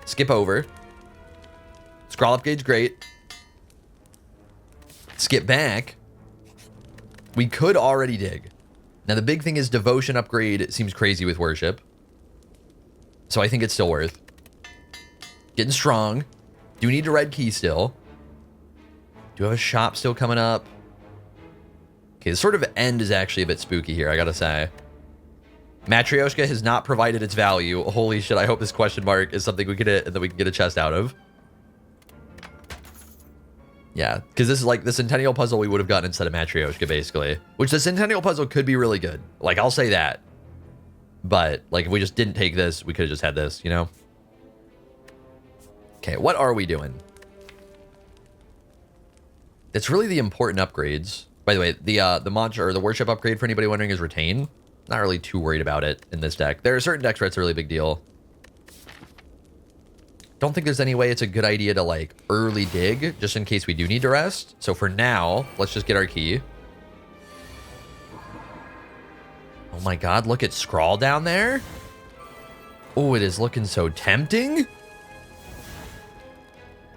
Skip over. Scrawl upgrade's great. Skip back. We could already dig. Now the big thing is Devotion upgrade seems crazy with Worship. So I think it's still worth. Getting strong. Do need a red key still. Do have a shop still coming up. Okay, the sort of end is actually a bit spooky here, I gotta say. Matryoshka has not provided its value. Holy shit, I hope this question mark is something we can hit and that we can get a chest out of. Yeah, because this is like the Centennial Puzzle we would have gotten instead of Matryoshka, basically. Which the Centennial Puzzle could be really good. Like, I'll say that. But, like, if we just didn't take this, we could have just had this, you know? Okay, what are we doing? It's really the important upgrades. By the way, the mantra or the worship upgrade, for anybody wondering, is retain. Not really too worried about it in this deck. There are certain decks where it's a really big deal. Don't think there's any way it's a good idea to, like, early dig, just in case we do need to rest. So for now, let's just get our key. Oh my God, look at Scrawl down there. Oh, it is looking so tempting.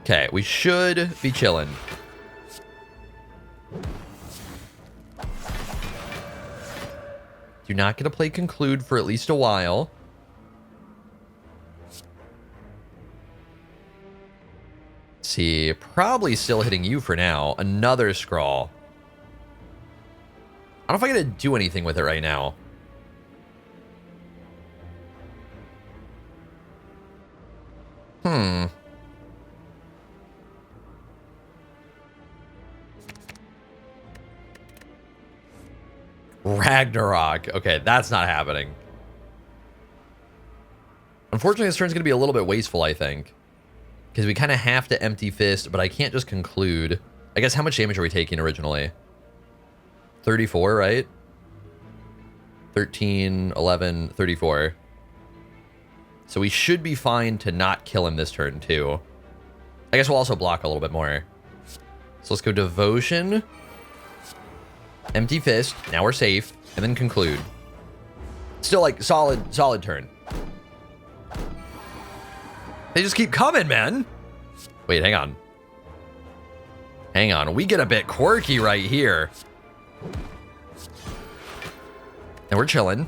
Okay, we should be chilling. You're not going to play Conclude for at least a while. Let's see, probably still hitting you for now. Another Scrawl. I don't know if I'm going to do anything with it right now. Ragnarok. Okay, that's not happening. Unfortunately, this turn's going to be a little bit wasteful, I think. Because we kind of have to Empty Fist, but I can't just Conclude. I guess how much damage are we taking originally? 34, right? 13, 11, 34. So we should be fine to not kill him this turn, too. I guess we'll also block a little bit more. So let's go Devotion. Empty Fist. Now we're safe. And then Conclude. Still, like, solid turn. They just keep coming, man. Wait, hang on. Hang on, we get a bit quirky right here. And we're chilling.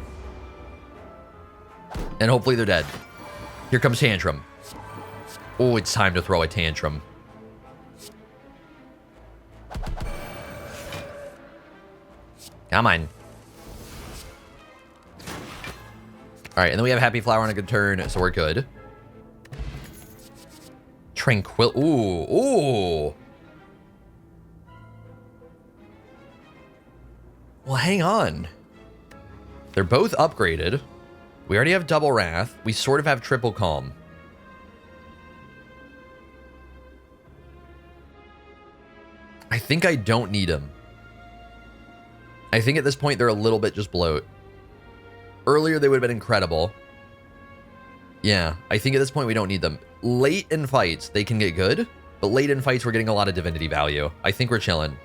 And hopefully they're dead. Here comes Tantrum. Oh, it's time to throw a tantrum. Come on. Alright, and then we have Happy Flower on a good turn, so we're good. Tranquil. Ooh, ooh. Well, hang on. They're both upgraded. We already have Double Wrath. We sort of have Triple Calm. I think I don't need them. I think at this point they're a little bit just bloat. Earlier they would have been incredible. Yeah, I think at this point we don't need them. Late in fights, they can get good. But late in fights, we're getting a lot of divinity value. I think we're chilling.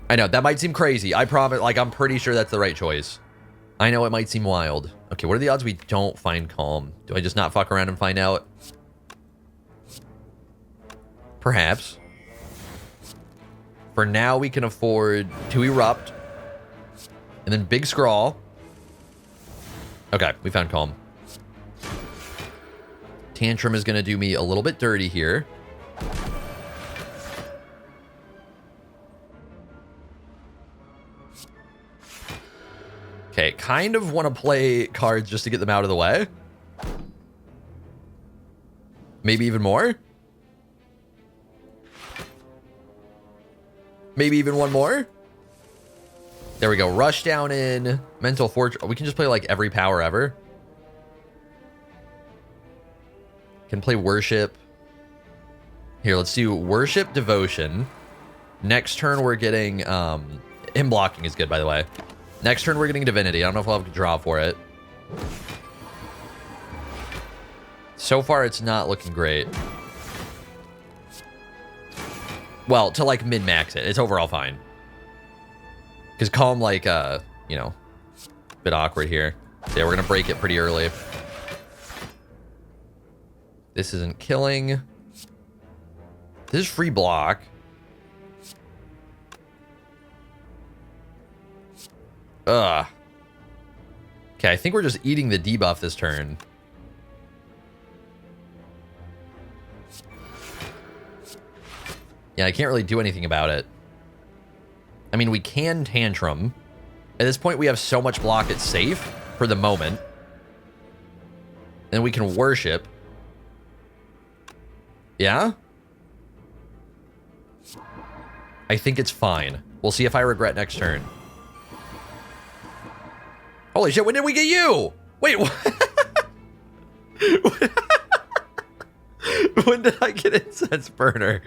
I know, that might seem crazy. I promise, like, I'm pretty sure that's the right choice. I know it might seem wild. Okay, what are the odds we don't find Calm? Do I just not fuck around and find out? Perhaps. For now, we can afford to Erupt. And then Big Scrawl. Okay, we found Calm. Tantrum is going to do me a little bit dirty here. Okay, kind of want to play cards just to get them out of the way. Maybe even more. Maybe even one more. There we go. Rush down in Mental Fortress. We can just play like every power ever. Can play Worship. Here, let's do Worship, Devotion. Next turn, we're getting... him blocking is good, by the way. Next turn, we're getting Divinity. I don't know if I'll have to draw for it. So far, it's not looking great. Well, to like min-max it. It's overall fine. Because Calm, like, you know, a bit awkward here. So yeah, we're going to break it pretty early. This isn't killing. This is free block. Ugh. Okay, I think we're just eating the debuff this turn. Yeah, I can't really do anything about it. I mean, we can Tantrum. At this point, we have so much block, it's safe for the moment. And we can Worship. Yeah? I think it's fine. We'll see if I regret next turn. Holy shit, when did we get you? Wait, what? When did I get Incense Burner?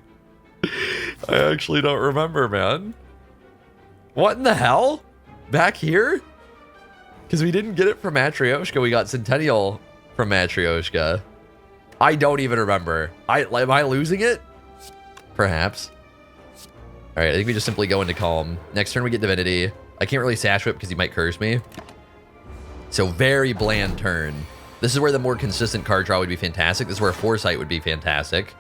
I actually don't remember, man. What in the hell? Back here? Because we didn't get it from Matryoshka. We got Centennial from Matryoshka. I don't even remember. Am I losing it? Perhaps. All right, I think we just simply go into Calm. Next turn we get Divinity. I can't really Sash Whip because he might curse me. So very bland turn. This is where the more consistent card draw would be fantastic. This is where Foresight would be fantastic.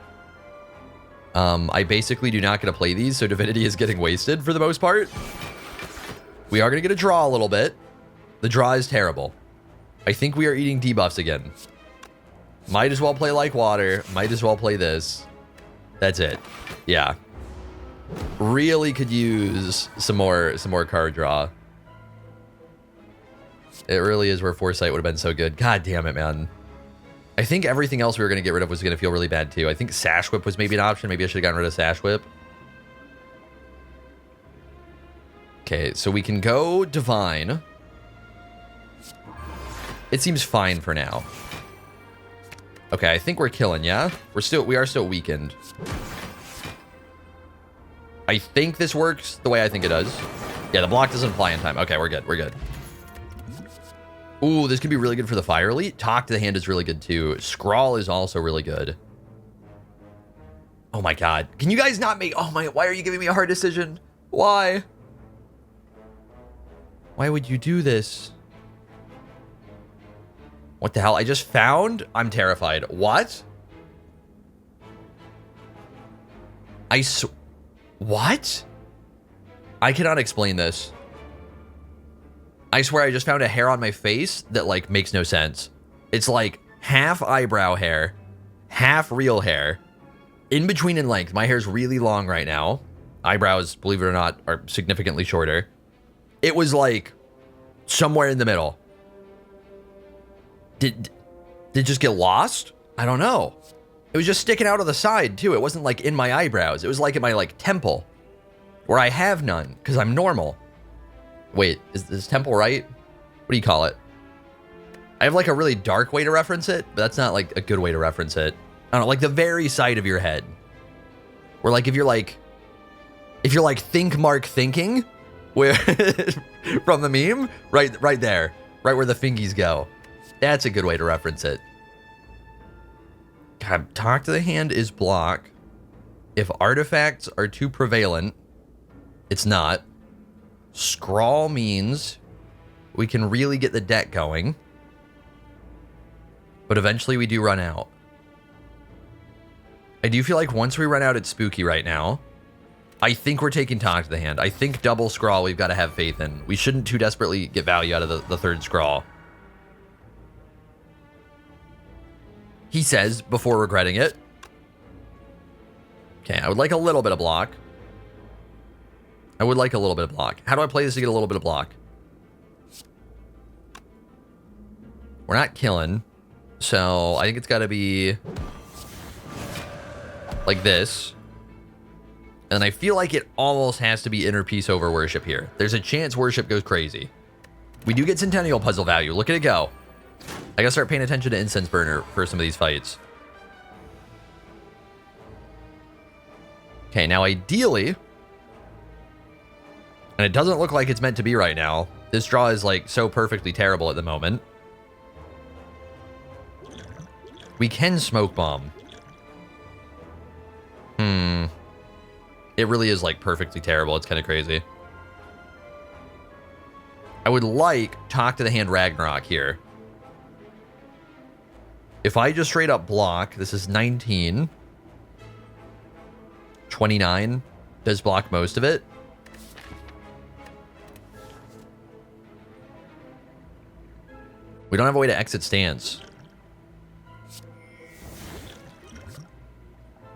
I basically do not get to play these, so Divinity is getting wasted for the most part. We are going to get a draw a little bit. The draw is terrible. I think we are eating debuffs again. Might as well play Like Water. Might as well play this. That's it. Yeah. Really could use some more card draw. It really is where Foresight would have been so good. God damn it, man. I think everything else we were going to get rid of was going to feel really bad, too. I think Sash Whip was maybe an option. Maybe I should have gotten rid of Sash Whip. Okay, so we can go Divine. It seems fine for now. Okay, I think we're killing, yeah? We are still weakened. I think this works the way I think it does. Yeah, the block doesn't apply in time. Okay, we're good. We're good. Ooh, this could be really good for the Fire Elite. Talk to the Hand is really good, too. Scrawl is also really good. Oh, my God. Can you guys not make... Oh, my... Why are you giving me a hard decision? Why? Why would you do this? What the hell? I just found... I'm terrified. What? What? I cannot explain this. I swear I just found a hair on my face that, like, makes no sense. It's like half eyebrow hair, half real hair, in between in length. My hair's really long right now. Eyebrows, believe it or not, are significantly shorter. It was like somewhere in the middle. Did it just get lost? I don't know. It was just sticking out of the side too. It wasn't like in my eyebrows. It was like in my like temple, where I have none because I'm normal. Wait, is this temple right? What do you call it? I have like a really dark way to reference it, but that's not like a good way to reference it. I don't know, like the very side of your head. Where like if you're like think Mark thinking, where from the meme, right there, right where the fingies go. That's a good way to reference it. God, talk to the hand is block. If artifacts are too prevalent, it's not. Scrawl means we can really get the deck going. But eventually we do run out. I do feel like once we run out, it's spooky right now. I think we're taking talk to the hand. I think double scrawl we've got to have faith in. We shouldn't too desperately get value out of the third scrawl. He says before regretting it. Okay, I would like a little bit of block. I would like a little bit of block. How do I play this to get a little bit of block? We're not killing. So I think it's got to be like this. And I feel like it almost has to be inner peace over worship here. There's a chance worship goes crazy. We do get Centennial puzzle value. Look at it go. I gotta start paying attention to Incense Burner for some of these fights. Okay, now ideally, and it doesn't look like it's meant to be right now. This draw is like so perfectly terrible at the moment. We can smoke bomb. It really is like perfectly terrible. It's kind of crazy. I would like talk to the hand Ragnarok here. If I just straight up block, this is 19. 29 does block most of it. We don't have a way to exit stance.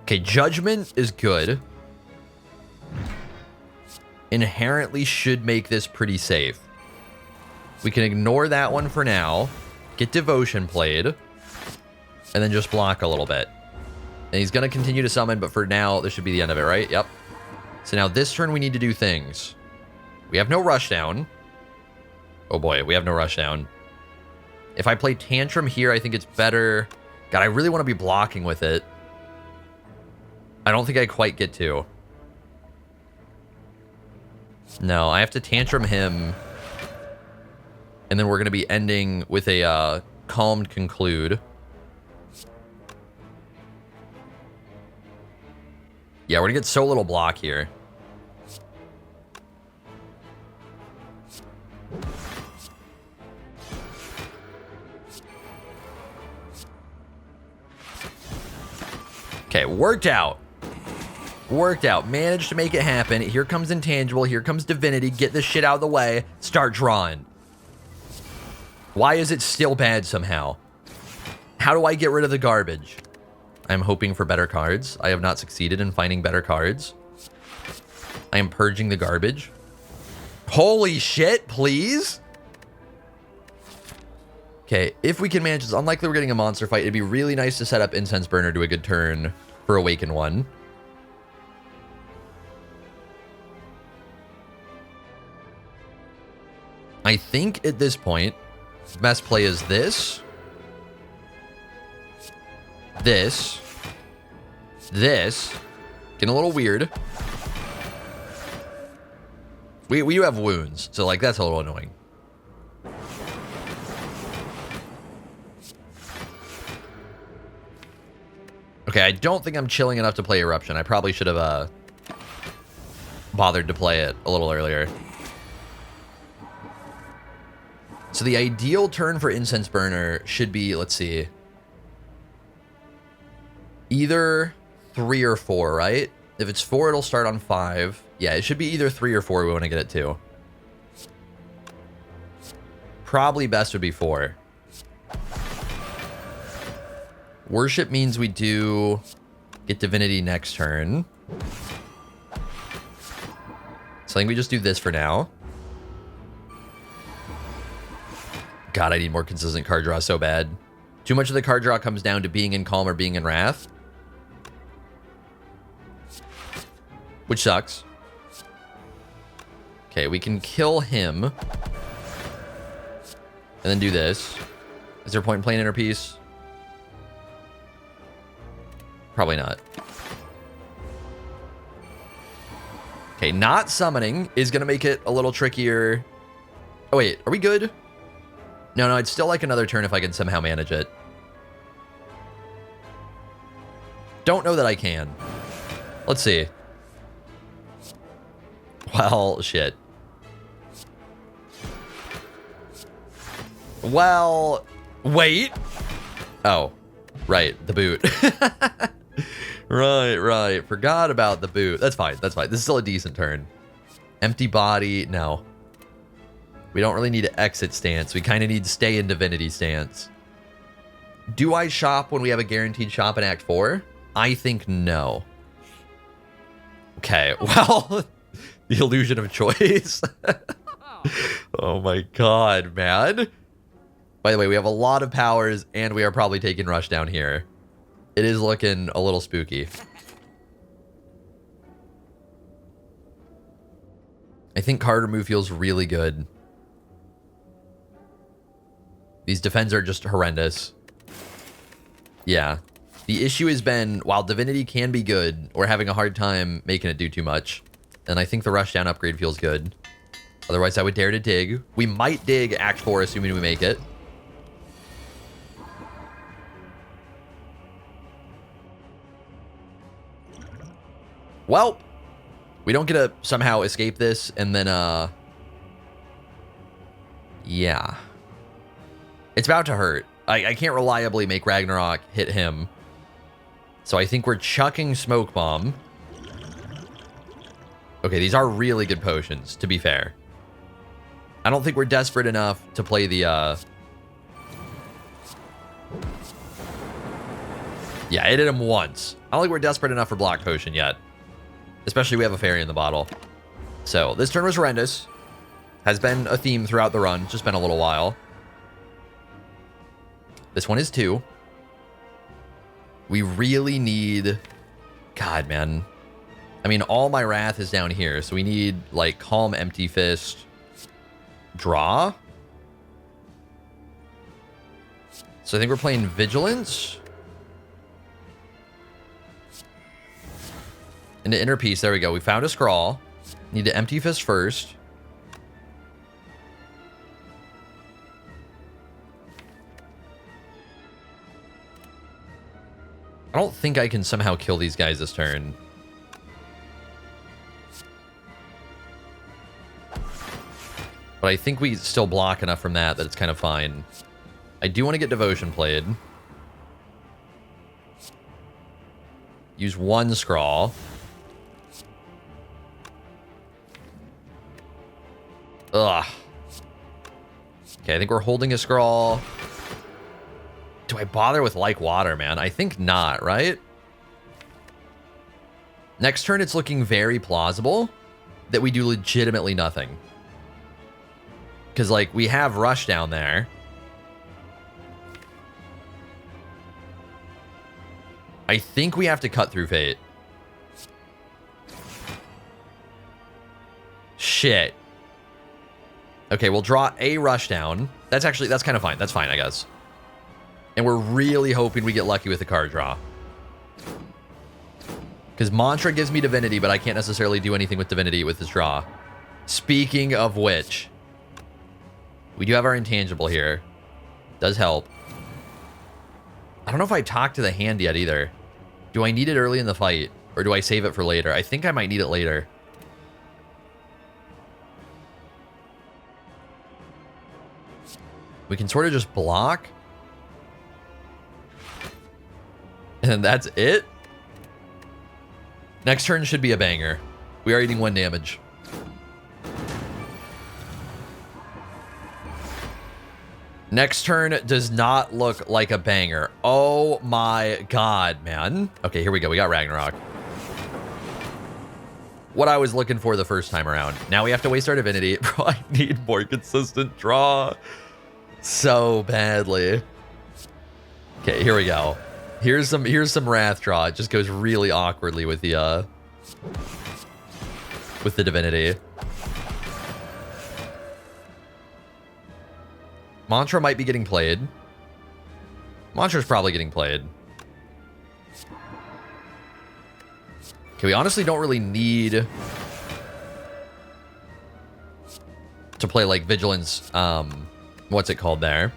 Okay, Judgment is good. Inherently should make this pretty safe. We can ignore that one for now. Get Devotion played. And then just block a little bit. And he's going to continue to summon, but for now, this should be the end of it, right? Yep. So now this turn, we need to do things. We have no rushdown. Oh boy, we have no rushdown. If I play Tantrum here, I think it's better. God, I really want to be blocking with it. I don't think I quite get to. No, I have to Tantrum him. And then we're going to be ending with a Calmed Conclude. Yeah, we're going to get so little block here. Okay, worked out. Worked out. Managed to make it happen. Here comes Intangible. Here comes Divinity. Get this shit out of the way. Start drawing. Why is it still bad somehow? How do I get rid of the garbage? I'm hoping for better cards. I have not succeeded in finding better cards. I am purging the garbage. Holy shit, please? Okay, if we can manage, it's unlikely we're getting a monster fight. It'd be really nice to set up Incense Burner to a good turn for Awaken 1. I think at this point, best play is this. This. Getting a little weird. We do have wounds, so like that's a little annoying. Okay, I don't think I'm chilling enough to play Eruption. I probably should have bothered to play it a little earlier. So the ideal turn for Incense Burner should be, let's see, either 3 or 4, right? If it's 4, it'll start on 5. Yeah, it should be either 3 or 4 we want to get it to. Probably best would be 4. Worship means we do get Divinity next turn. So I think we just do this for now. God, I need more consistent card draw so bad. Too much of the card draw comes down to being in Calm or being in Wrath. Which sucks. Okay, we can kill him. And then do this. Is there a point in playing Inner Peace? Probably not. Okay, not summoning is going to make it a little trickier. Oh, wait. Are we good? No, I'd still like another turn if I can somehow manage it. Don't know that I can. Let's see. Well, shit. Well, wait. Oh, right. The boot. Right. Forgot about the boot. That's fine. This is still a decent turn. Empty body. No. We don't really need to exit stance. We kind of need to stay in Divinity stance. Do I shop when we have a guaranteed shop in Act 4? I think no. Okay, well, the illusion of choice. Oh my god, man. By the way, we have a lot of powers, and we are probably taking Rush down here. It is looking a little spooky. I think card remove feels really good. These defends are just horrendous. Yeah. The issue has been, while Divinity can be good, we're having a hard time making it do too much. And I think the Rushdown upgrade feels good. Otherwise, I would dare to dig. We might dig Act 4, assuming we make it. Well, we don't get to somehow escape this, and then, yeah. It's about to hurt. I can't reliably make Ragnarok hit him. So I think we're chucking Smoke Bomb. Okay, these are really good potions, to be fair. I don't think we're desperate enough to play the, Yeah, it hit him once. I don't think we're desperate enough for Block Potion yet. Especially we have a fairy in the bottle. So, this turn was horrendous. Has been a theme throughout the run. Just been a little while. This one is 2. We really need... God, man. I mean, all my Wrath is down here. So we need, like, Calm, Empty Fist, Draw. So I think we're playing Vigilance. Into Inner Peace. There we go. We found a Scrawl. Need to Empty Fist first. I don't think I can somehow kill these guys this turn. But I think we still block enough from that it's kind of fine. I do want to get Devotion played. Use 1 Scrawl. Ugh. Okay, I think we're holding a Scrawl. Do I bother with Like Water, man? I think not, right? Next turn, it's looking very plausible that we do legitimately nothing. Because, like, we have Rush down there. I think we have to cut through Fate. Shit. Okay, we'll draw a Rushdown. That's kind of fine. That's fine, I guess. And we're really hoping we get lucky with the card draw. Because Mantra gives me Divinity, but I can't necessarily do anything with Divinity with this draw. Speaking of which, we do have our Intangible here. Does help. I don't know if I talked to the hand yet either. Do I need it early in the fight? Or do I save it for later? I think I might need it later. We can sort of just block. And then that's it. Next turn should be a banger. We are eating 1 damage. Next turn does not look like a banger. Oh my god, man. Okay, here we go. We got Ragnarok. What I was looking for the first time around. Now we have to waste our divinity. Bro, I need more consistent draw so badly. Okay, here we go. Here's some Wrath draw. It just goes really awkwardly with the divinity. Mantra might be getting played. Mantra's probably getting played. Okay, we honestly don't really need to play like Vigilance. What's it called there?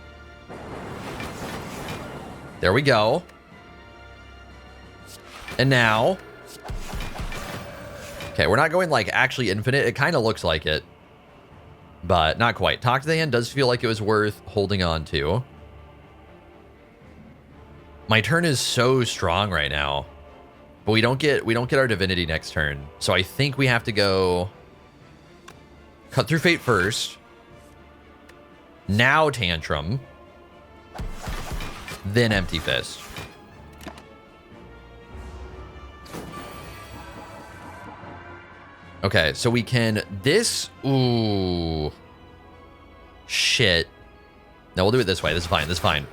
There we go. And now. Okay, we're not going like actually infinite. It kind of looks like it. But not quite. Talk to the Hand does feel like it was worth holding on to. My turn is so strong right now. But we don't get our divinity next turn. So I think we have to go Cut Through Fate first. Now Tantrum. Then Empty Fist. Okay, so we can this. Ooh, shit. No, we'll do it this way. This is fine. This is fine.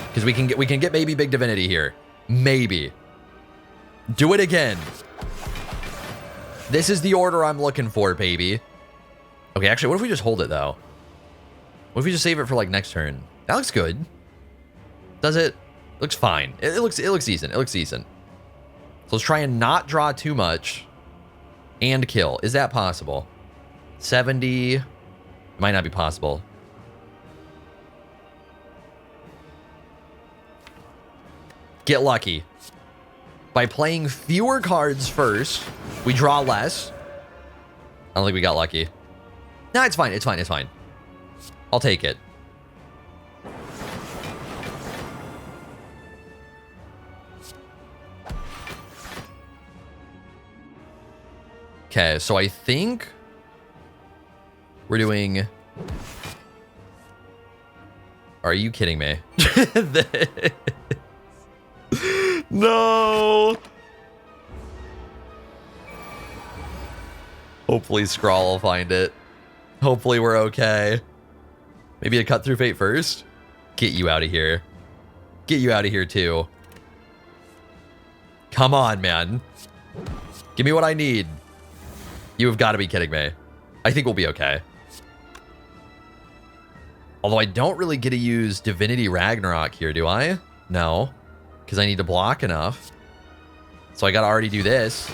Because we can get maybe big divinity here. Maybe. Do it again. This is the order I'm looking for, baby. Okay, actually, what if we just hold it though? What if we just save it for like next turn? That looks good. Does it? Looks fine. It looks decent. It looks decent. So let's try and not draw too much. And kill. Is that possible? 70. Might not be possible. Get lucky. By playing fewer cards first, we draw less. I don't think we got lucky. No, it's fine. It's fine. It's fine. I'll take it. Okay, so I think we're doing... Are you kidding me? No! Hopefully Scrawl will find it. Hopefully we're okay. Maybe a Cut Through Fate first? Get you out of here. Get you out of here too. Come on, man. Give me what I need. You have got to be kidding me. I think we'll be okay. Although I don't really get to use Divinity Ragnarok here, do I? No. Because I need to block enough. So I got to already do this.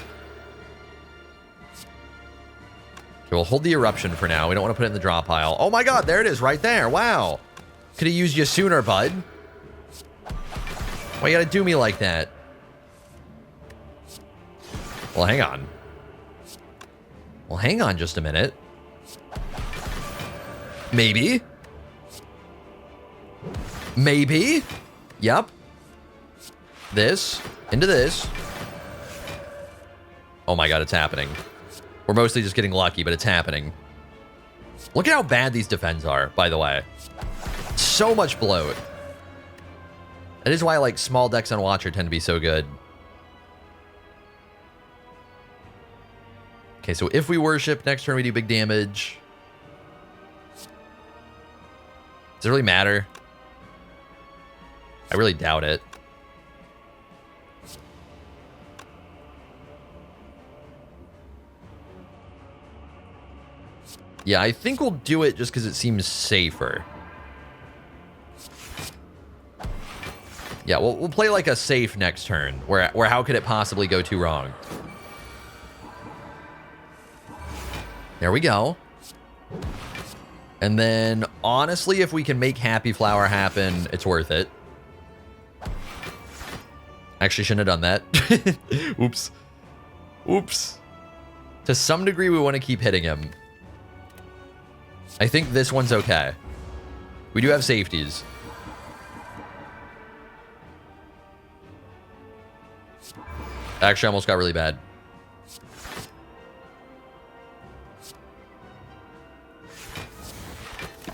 Okay, we'll hold the Eruption for now. We don't want to put it in the draw pile. Oh my god, there it is right there. Wow. Could have used you sooner, bud. Why you got to do me like that? Well, hang on. Well, hang on just a minute. Maybe. Maybe. Yep. This. Into this. Oh my god, it's happening. We're mostly just getting lucky, but it's happening. Look at how bad these defends are, by the way. So much bloat. That is why, like, small decks on Watcher tend to be so good. Okay, so if we worship, next turn we do big damage. Does it really matter? I really doubt it. Yeah, I think we'll do it just because it seems safer. Yeah, we'll play like a safe next turn, where how could it possibly go too wrong? There we go. And then, honestly, if we can make Happy Flower happen, it's worth it. Actually, shouldn't have done that. Oops. Oops. To some degree, we want to keep hitting him. I think this one's okay. We do have safeties. Actually, I almost got really bad.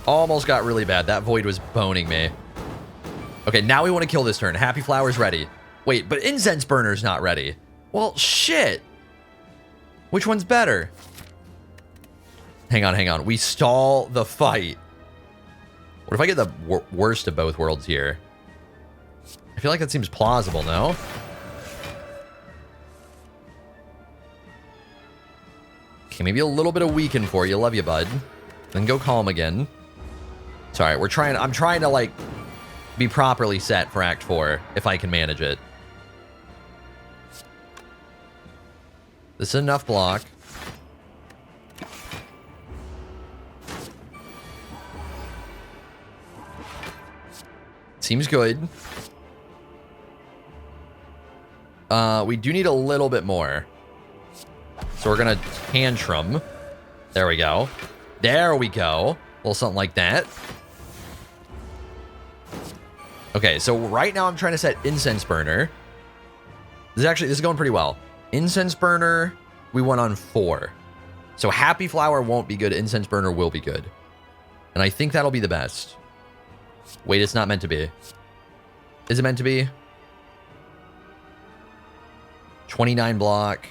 Almost got really bad. That void was boning me. Okay, now we want to kill this turn. Happy Flower's ready. Wait, but Incense Burner's not ready. Well, shit. Which one's better? Hang on, hang on. We stall the fight. What if I get the worst of both worlds here? I feel like that seems plausible, no? Okay, maybe a little bit of weaken for you. Love you, bud. Then go calm again. Sorry, I'm trying to, like, be properly set for Act 4, if I can manage it. This is enough block. Seems good. We do need a little bit more. So we're gonna tantrum. There we go. There we go. A little something like that. Okay, so right now I'm trying to set Incense Burner. This is going pretty well. Incense Burner, we went on 4. So Happy Flower won't be good. Incense Burner will be good. And I think that'll be the best. Wait, it's not meant to be. Is it meant to be? 29 block.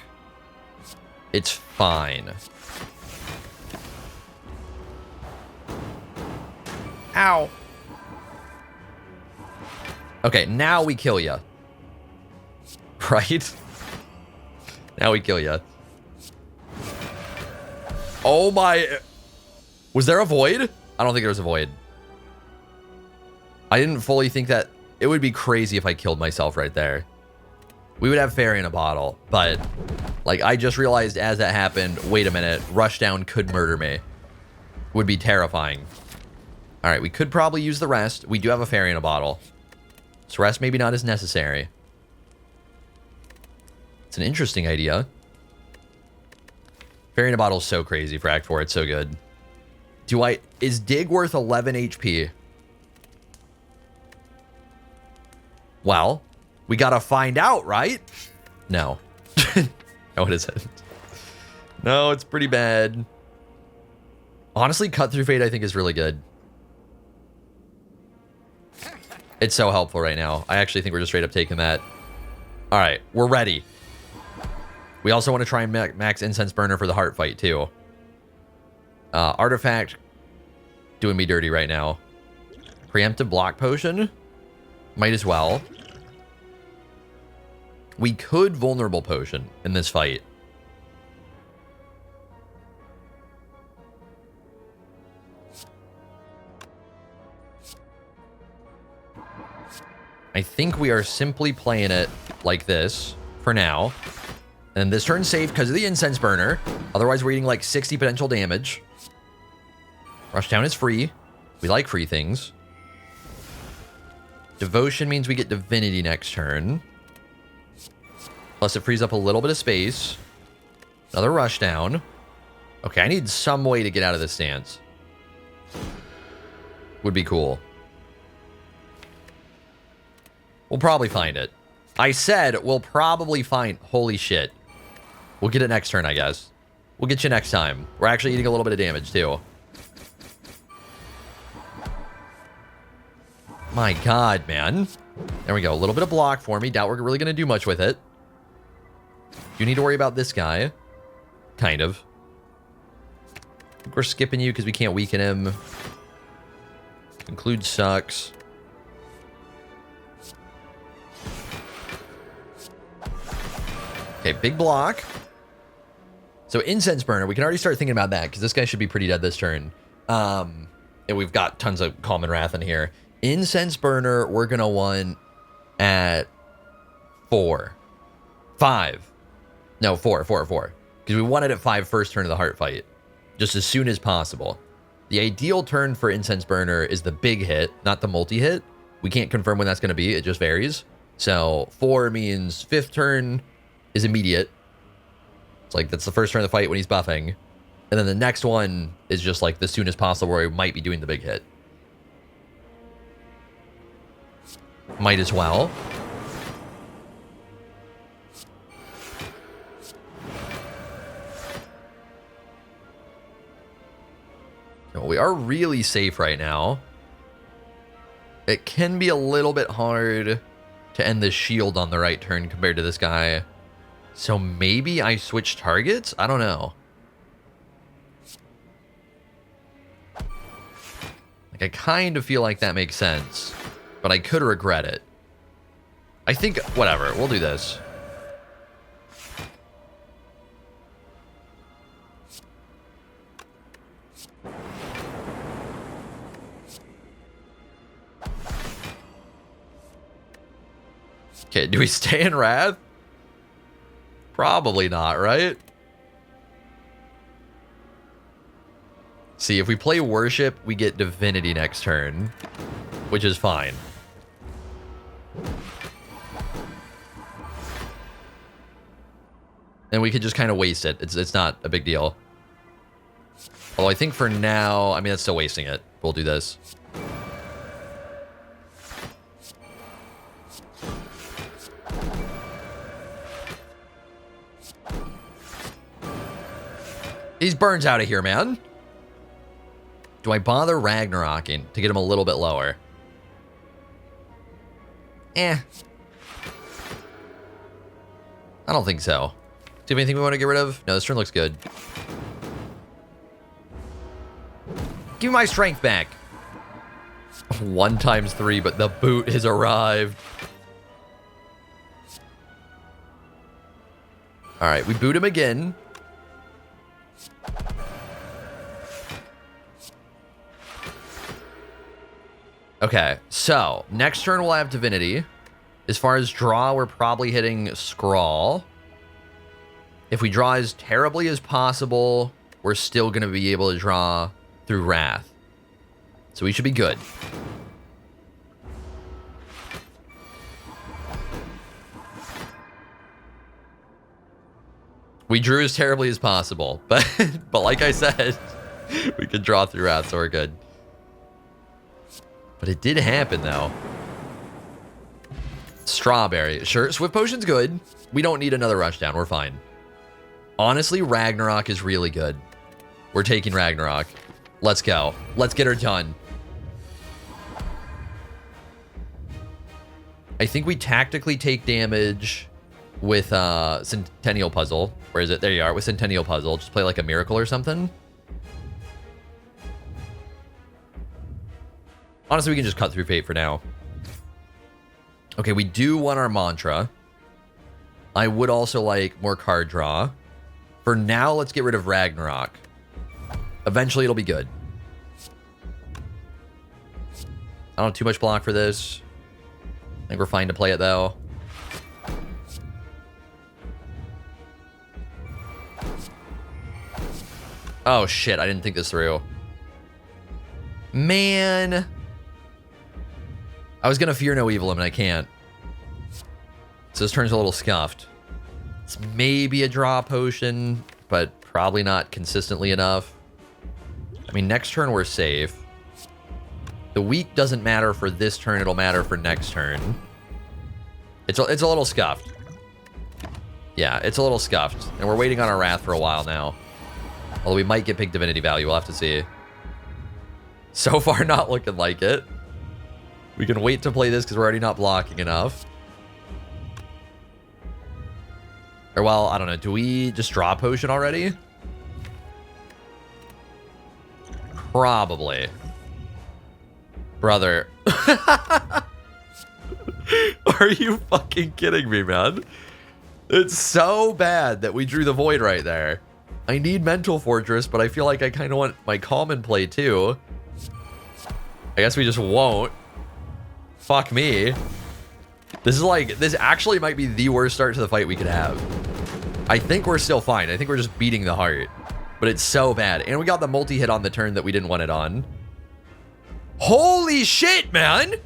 It's fine. Ow. Okay, now we kill ya. Right? Now we kill ya. Oh my... Was there a void? I don't think there was a void. I didn't fully think that... It would be crazy if I killed myself right there. We would have Fairy in a bottle, but... Like, I just realized as that happened, wait a minute, Rushdown could murder me. Would be terrifying. Alright, we could probably use the rest. We do have a Fairy in a bottle. So rest maybe not as necessary. It's an interesting idea. Fairy in a bottle is so crazy for Act 4. It's so good. Is Dig worth 11 HP? Well, we gotta find out, right? No. No, it isn't. No, it's pretty bad. Honestly, Cut Through Fate I think is really good. It's so helpful right now. I actually think we're just straight up taking that. All right, we're ready. We also want to try and max Incense Burner for the heart fight too. Artifact doing me dirty right now. Preemptive Block Potion. Might as well. We could Vulnerable Potion in this fight. I think we are simply playing it like this for now. And this turn's safe because of the Incense Burner. Otherwise, we're eating like 60 potential damage. Rushdown is free. We like free things. Devotion means we get Divinity next turn. Plus, it frees up a little bit of space. Another Rushdown. Okay, I need some way to get out of this stance. Would be cool. We'll probably find it. I said we'll probably find... Holy shit. We'll get it next turn, I guess. We'll get you next time. We're actually eating a little bit of damage, too. My god, man. There we go. A little bit of block for me. Doubt we're really going to do much with it. You need to worry about this guy. Kind of. I think we're skipping you because we can't weaken him. Conclude sucks. Okay, big block. So Incense Burner, we can already start thinking about that because this guy should be pretty dead this turn. And we've got tons of Calm and Wrath in here. Incense Burner, we're going to want at 4. 5. No, 4. Because we want it at 5 first turn of the heart fight. Just as soon as possible. The ideal turn for Incense Burner is the big hit, not the multi-hit. We can't confirm when that's going to be. It just varies. So 4 means 5th turn is immediate. It's like that's the first turn of the fight when he's buffing. And then the next one is just like the soonest possible where he might be doing the big hit. Might as well. We are really safe right now. It can be a little bit hard to end the shield on the right turn compared to this guy. So maybe I switch targets? I don't know. Like, I kind of feel like that makes sense, but I could regret it. I think, whatever, we'll do this. Okay, do we stay in Wrath? Probably not, right? See, if we play Worship, we get Divinity next turn, which is fine. And we could just kind of waste it. It's not a big deal. Although I think for now, I mean, that's still wasting it. We'll do this. He's burns out of here, man. Do I bother Ragnaroking to get him a little bit lower? I don't think so. Do you have anything we want to get rid of? No, this turn looks good. Give me my strength back. 1 times 3, but the boot has arrived. All right, we boot him again. Okay, so next turn we'll have Divinity. As far as draw, we're probably hitting Scrawl. If we draw as terribly as possible, we're still going to be able to draw through Wrath. So we should be good. We drew as terribly as possible, but like I said, we could draw through Wrath, so we're good. But it did happen, though. Strawberry. Sure, Swift Potion's good. We don't need another Rushdown. We're fine. Honestly, Ragnarok is really good. We're taking Ragnarok. Let's go. Let's get her done. I think we tactically take damage with Centennial Puzzle. Where is it? There you are. With Centennial Puzzle. Just play like a Miracle or something. Honestly, we can just cut through Fate for now. Okay, we do want our Mantra. I would also like more card draw. For now, let's get rid of Ragnarok. Eventually, it'll be good. I don't have too much block for this. I think we're fine to play it, though. Oh, shit. I didn't think this through. Man. I was going to Fear No Evil him, and I can't. So this turn's a little scuffed. It's maybe a draw potion, but probably not consistently enough. I mean, next turn we're safe. The weak doesn't matter for this turn. It'll matter for next turn. It's a little scuffed. Yeah, it's a little scuffed. And we're waiting on our Wrath for a while now. Although we might get big Divinity value. We'll have to see. So far, not looking like it. We can wait to play this because we're already not blocking enough. Or, well, I don't know. Do we just draw a potion already? Probably. Brother. Are you fucking kidding me, man? It's so bad that we drew the Void right there. I need Mental Fortress, but I feel like I kind of want my Calm in play, too. I guess we just won't. Fuck me. This actually might be the worst start to the fight we could have. I think we're still fine. I think we're just beating the heart. But it's so bad. And we got the multi-hit on the turn that we didn't want it on. Holy shit, man!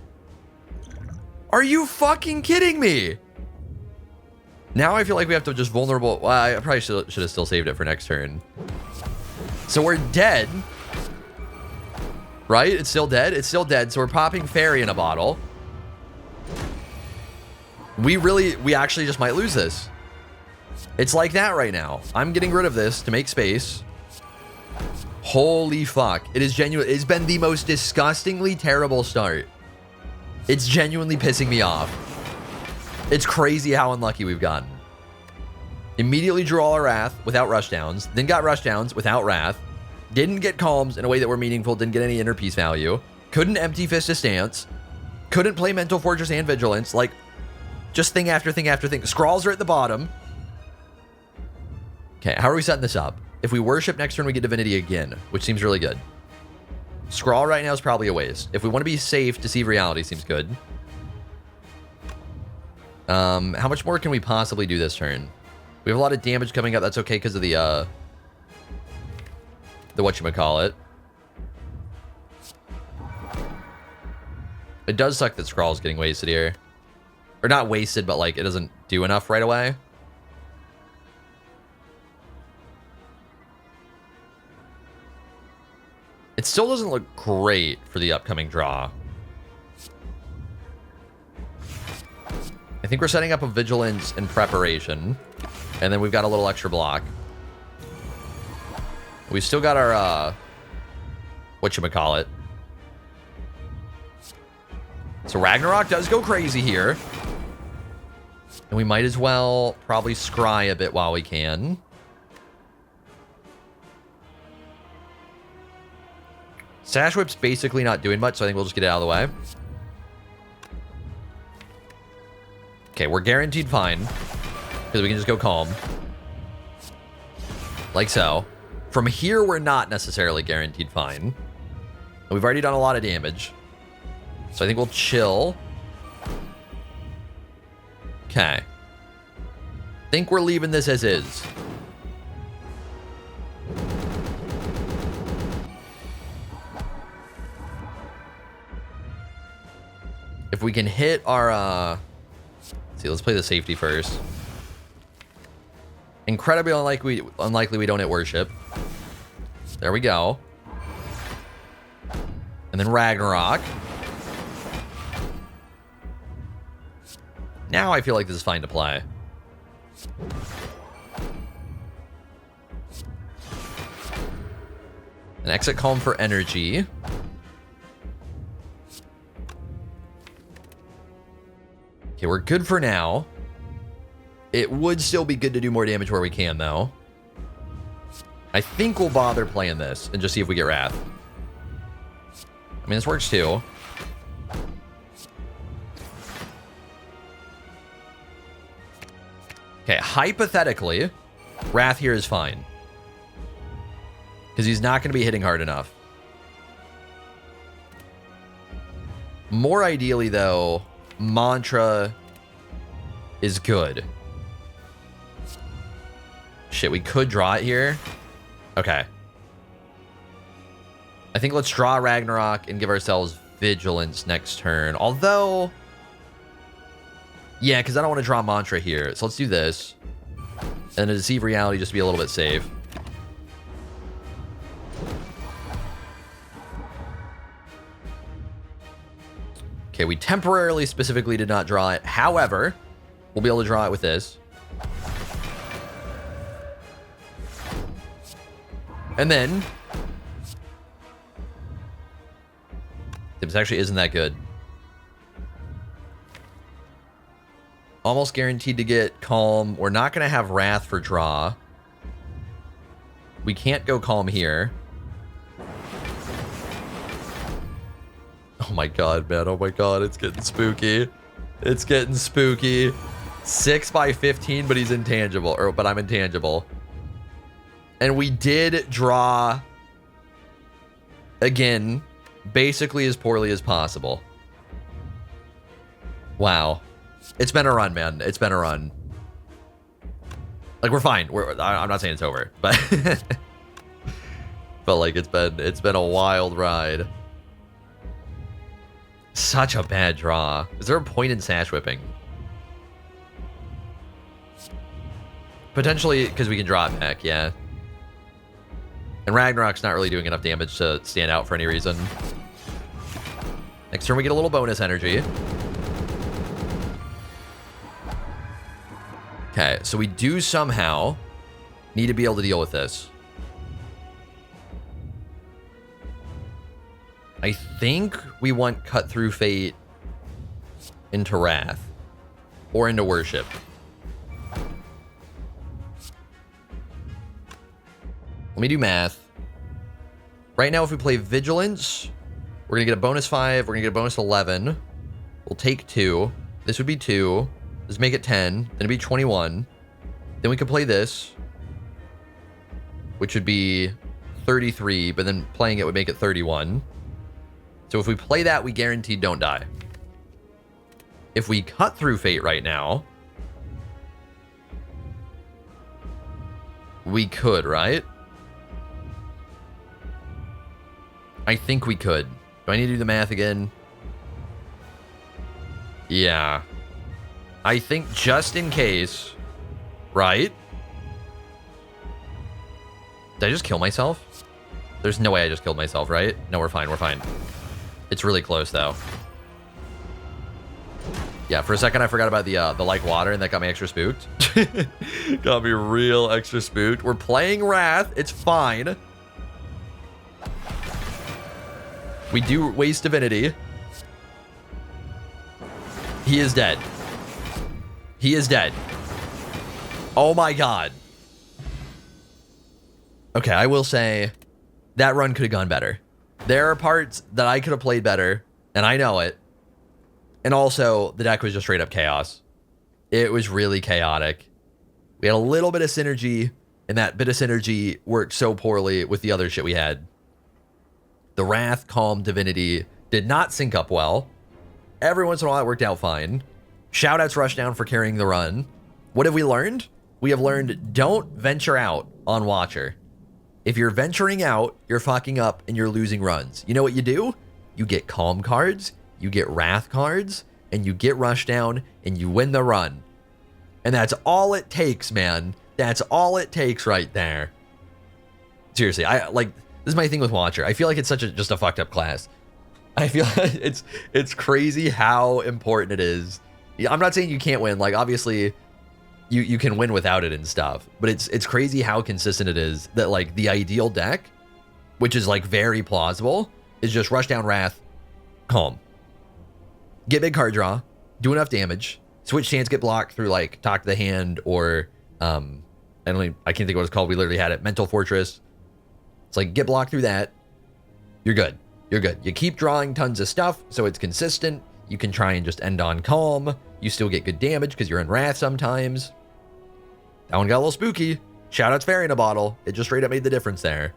Are you fucking kidding me? Now I feel like we have to just vulnerable... Well, I probably should have still saved it for next turn. So we're dead. Right? It's still dead? It's still dead. So we're popping Fairy in a bottle. We actually just might lose this. It's like that right now. I'm getting rid of this to make space. Holy fuck. It is genuine. It's been the most disgustingly terrible start. It's genuinely pissing me off. It's crazy how unlucky we've gotten. Immediately drew all our Wrath without rushdowns. Then got rushdowns without Wrath. Didn't get Calms in a way that were meaningful. Didn't get any inner peace value. Couldn't Empty Fist a stance. Couldn't play Mental Fortress and Vigilance. Like, just thing after thing after thing. Scrawls are at the bottom. Okay, how are we setting this up? If we worship next turn, we get Divinity again, which seems really good. Scrawl right now is probably a waste. If we want to be safe, Deceive Reality seems good. How much more can we possibly do this turn? We have a lot of damage coming up. That's okay because of the whatchamacallit. It does suck that Scrawl's getting wasted here. Or not wasted, but like it doesn't do enough right away. It still doesn't look great for the upcoming draw. I think we're setting up a Vigilance in preparation. And then we've got a little extra block. We've still got our, whatchamacallit. So Ragnarok does go crazy here. And we might as well probably scry a bit while we can. Sash Whip's basically not doing much, so I think we'll just get it out of the way. Okay, we're guaranteed fine. Because we can just go Calm. Like so. From here, we're not necessarily guaranteed fine. And we've already done a lot of damage. So I think we'll chill. Okay. Think we're leaving this as is. If we can hit our, let's see, let's play the safety first. Incredibly unlikely we don't hit Worship. There we go. And then Ragnarok. Now I feel like this is fine to play. An exit Calm for energy. Okay, we're good for now. It would still be good to do more damage where we can, though. I think we'll bother playing this and just see if we get Wrath. I mean, this works too. Okay, hypothetically, Wrath here is fine. Because he's not going to be hitting hard enough. More ideally, though, Mantra is good. Shit, we could draw it here. Okay. I think let's draw Ragnarok and give ourselves Vigilance next turn. Although... yeah, because I don't want to draw Mantra here. So let's do this. And to Deceive Reality just to be a little bit safe. Okay, we temporarily specifically did not draw it. However, we'll be able to draw it with this. And then... this actually isn't that good. Almost guaranteed to get Calm. We're not going to have Wrath for draw. We can't go Calm here. Oh my god, man. Oh my god, it's getting spooky. It's getting spooky. 6 by 15, but he's intangible. But I'm intangible. And we did draw again, basically as poorly as possible. Wow. It's been a run, man. It's been a run. Like, we're fine. I'm not saying it's over, but but like it's been a wild ride. Such a bad draw. Is there a point in Sash Whipping? Potentially, because we can draw it back, yeah. And Ragnarok's not really doing enough damage to stand out for any reason. Next turn, we get a little bonus energy. Okay, so we do somehow need to be able to deal with this. I think we want Cut Through Fate into Wrath or into Worship. Let me do math. Right now, if we play Vigilance, we're going to get a bonus 5. We're going to get a bonus 11. We'll take 2. This would be 2. Let's make it 10. Then it'd be 21. Then we could play this, which would be 33, but then playing it would make it 31. So if we play that, we guaranteed don't die. If we Cut Through Fate right now, we could, right? I think we could. Do I need to do the math again? Yeah. I think just in case, right? Did I just kill myself? There's no way I just killed myself, right? No, we're fine, we're fine. It's really close, though. Yeah, for a second I forgot about the like water, and that got me extra spooked. Got me real extra spooked. We're playing Wrath. It's fine. We do waste Divinity. He is dead. He is dead. Oh my god. Okay, I will say that run could have gone better. There are parts that I could have played better, and I know it. And also, the deck was just straight up chaos. It was really chaotic. We had a little bit of synergy, and that bit of synergy worked so poorly with the other shit we had. The Wrath, Calm, Divinity did not sync up well. Every once in a while, it worked out fine. Shoutouts Rushdown for carrying the run. What have we learned? We have learned don't venture out on Watcher. If you're venturing out, you're fucking up and you're losing runs. You know what you do? You get Calm cards, you get Wrath cards, and you get Rushdown, and you win the run. And that's all it takes, man. That's all it takes right there. Seriously, this is my thing with Watcher. I feel like it's just a fucked up class. I feel like it's crazy how important it is. I'm not saying you can't win. Like, obviously, you can win without it and stuff. But it's crazy how consistent it is that, like, the ideal deck, which is, like, very plausible, is just Rushdown, Wrath, Calm. Get big card draw, do enough damage, switch chance, get blocked through, like, Talk to the Hand or, I can't think of what it's called. We literally had it. Mental Fortress. It's like, get blocked through that. You're good. You're good. You keep drawing tons of stuff, so it's consistent. You can try and just end on Calm. You still get good damage because you're in Wrath sometimes. That one got a little spooky. Shoutouts Fairy in a Bottle. It just straight up made the difference there.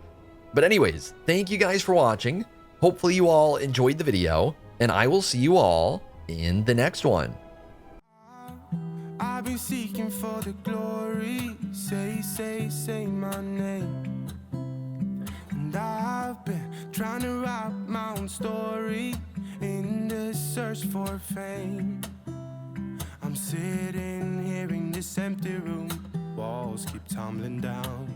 But anyways, thank you guys for watching. Hopefully you all enjoyed the video, and I will see you all in the next one. I've been seeking for the glory. Say my name. And I've been trying to write my own story in the search for fame. I'm sitting here in this empty room. Walls keep tumbling down.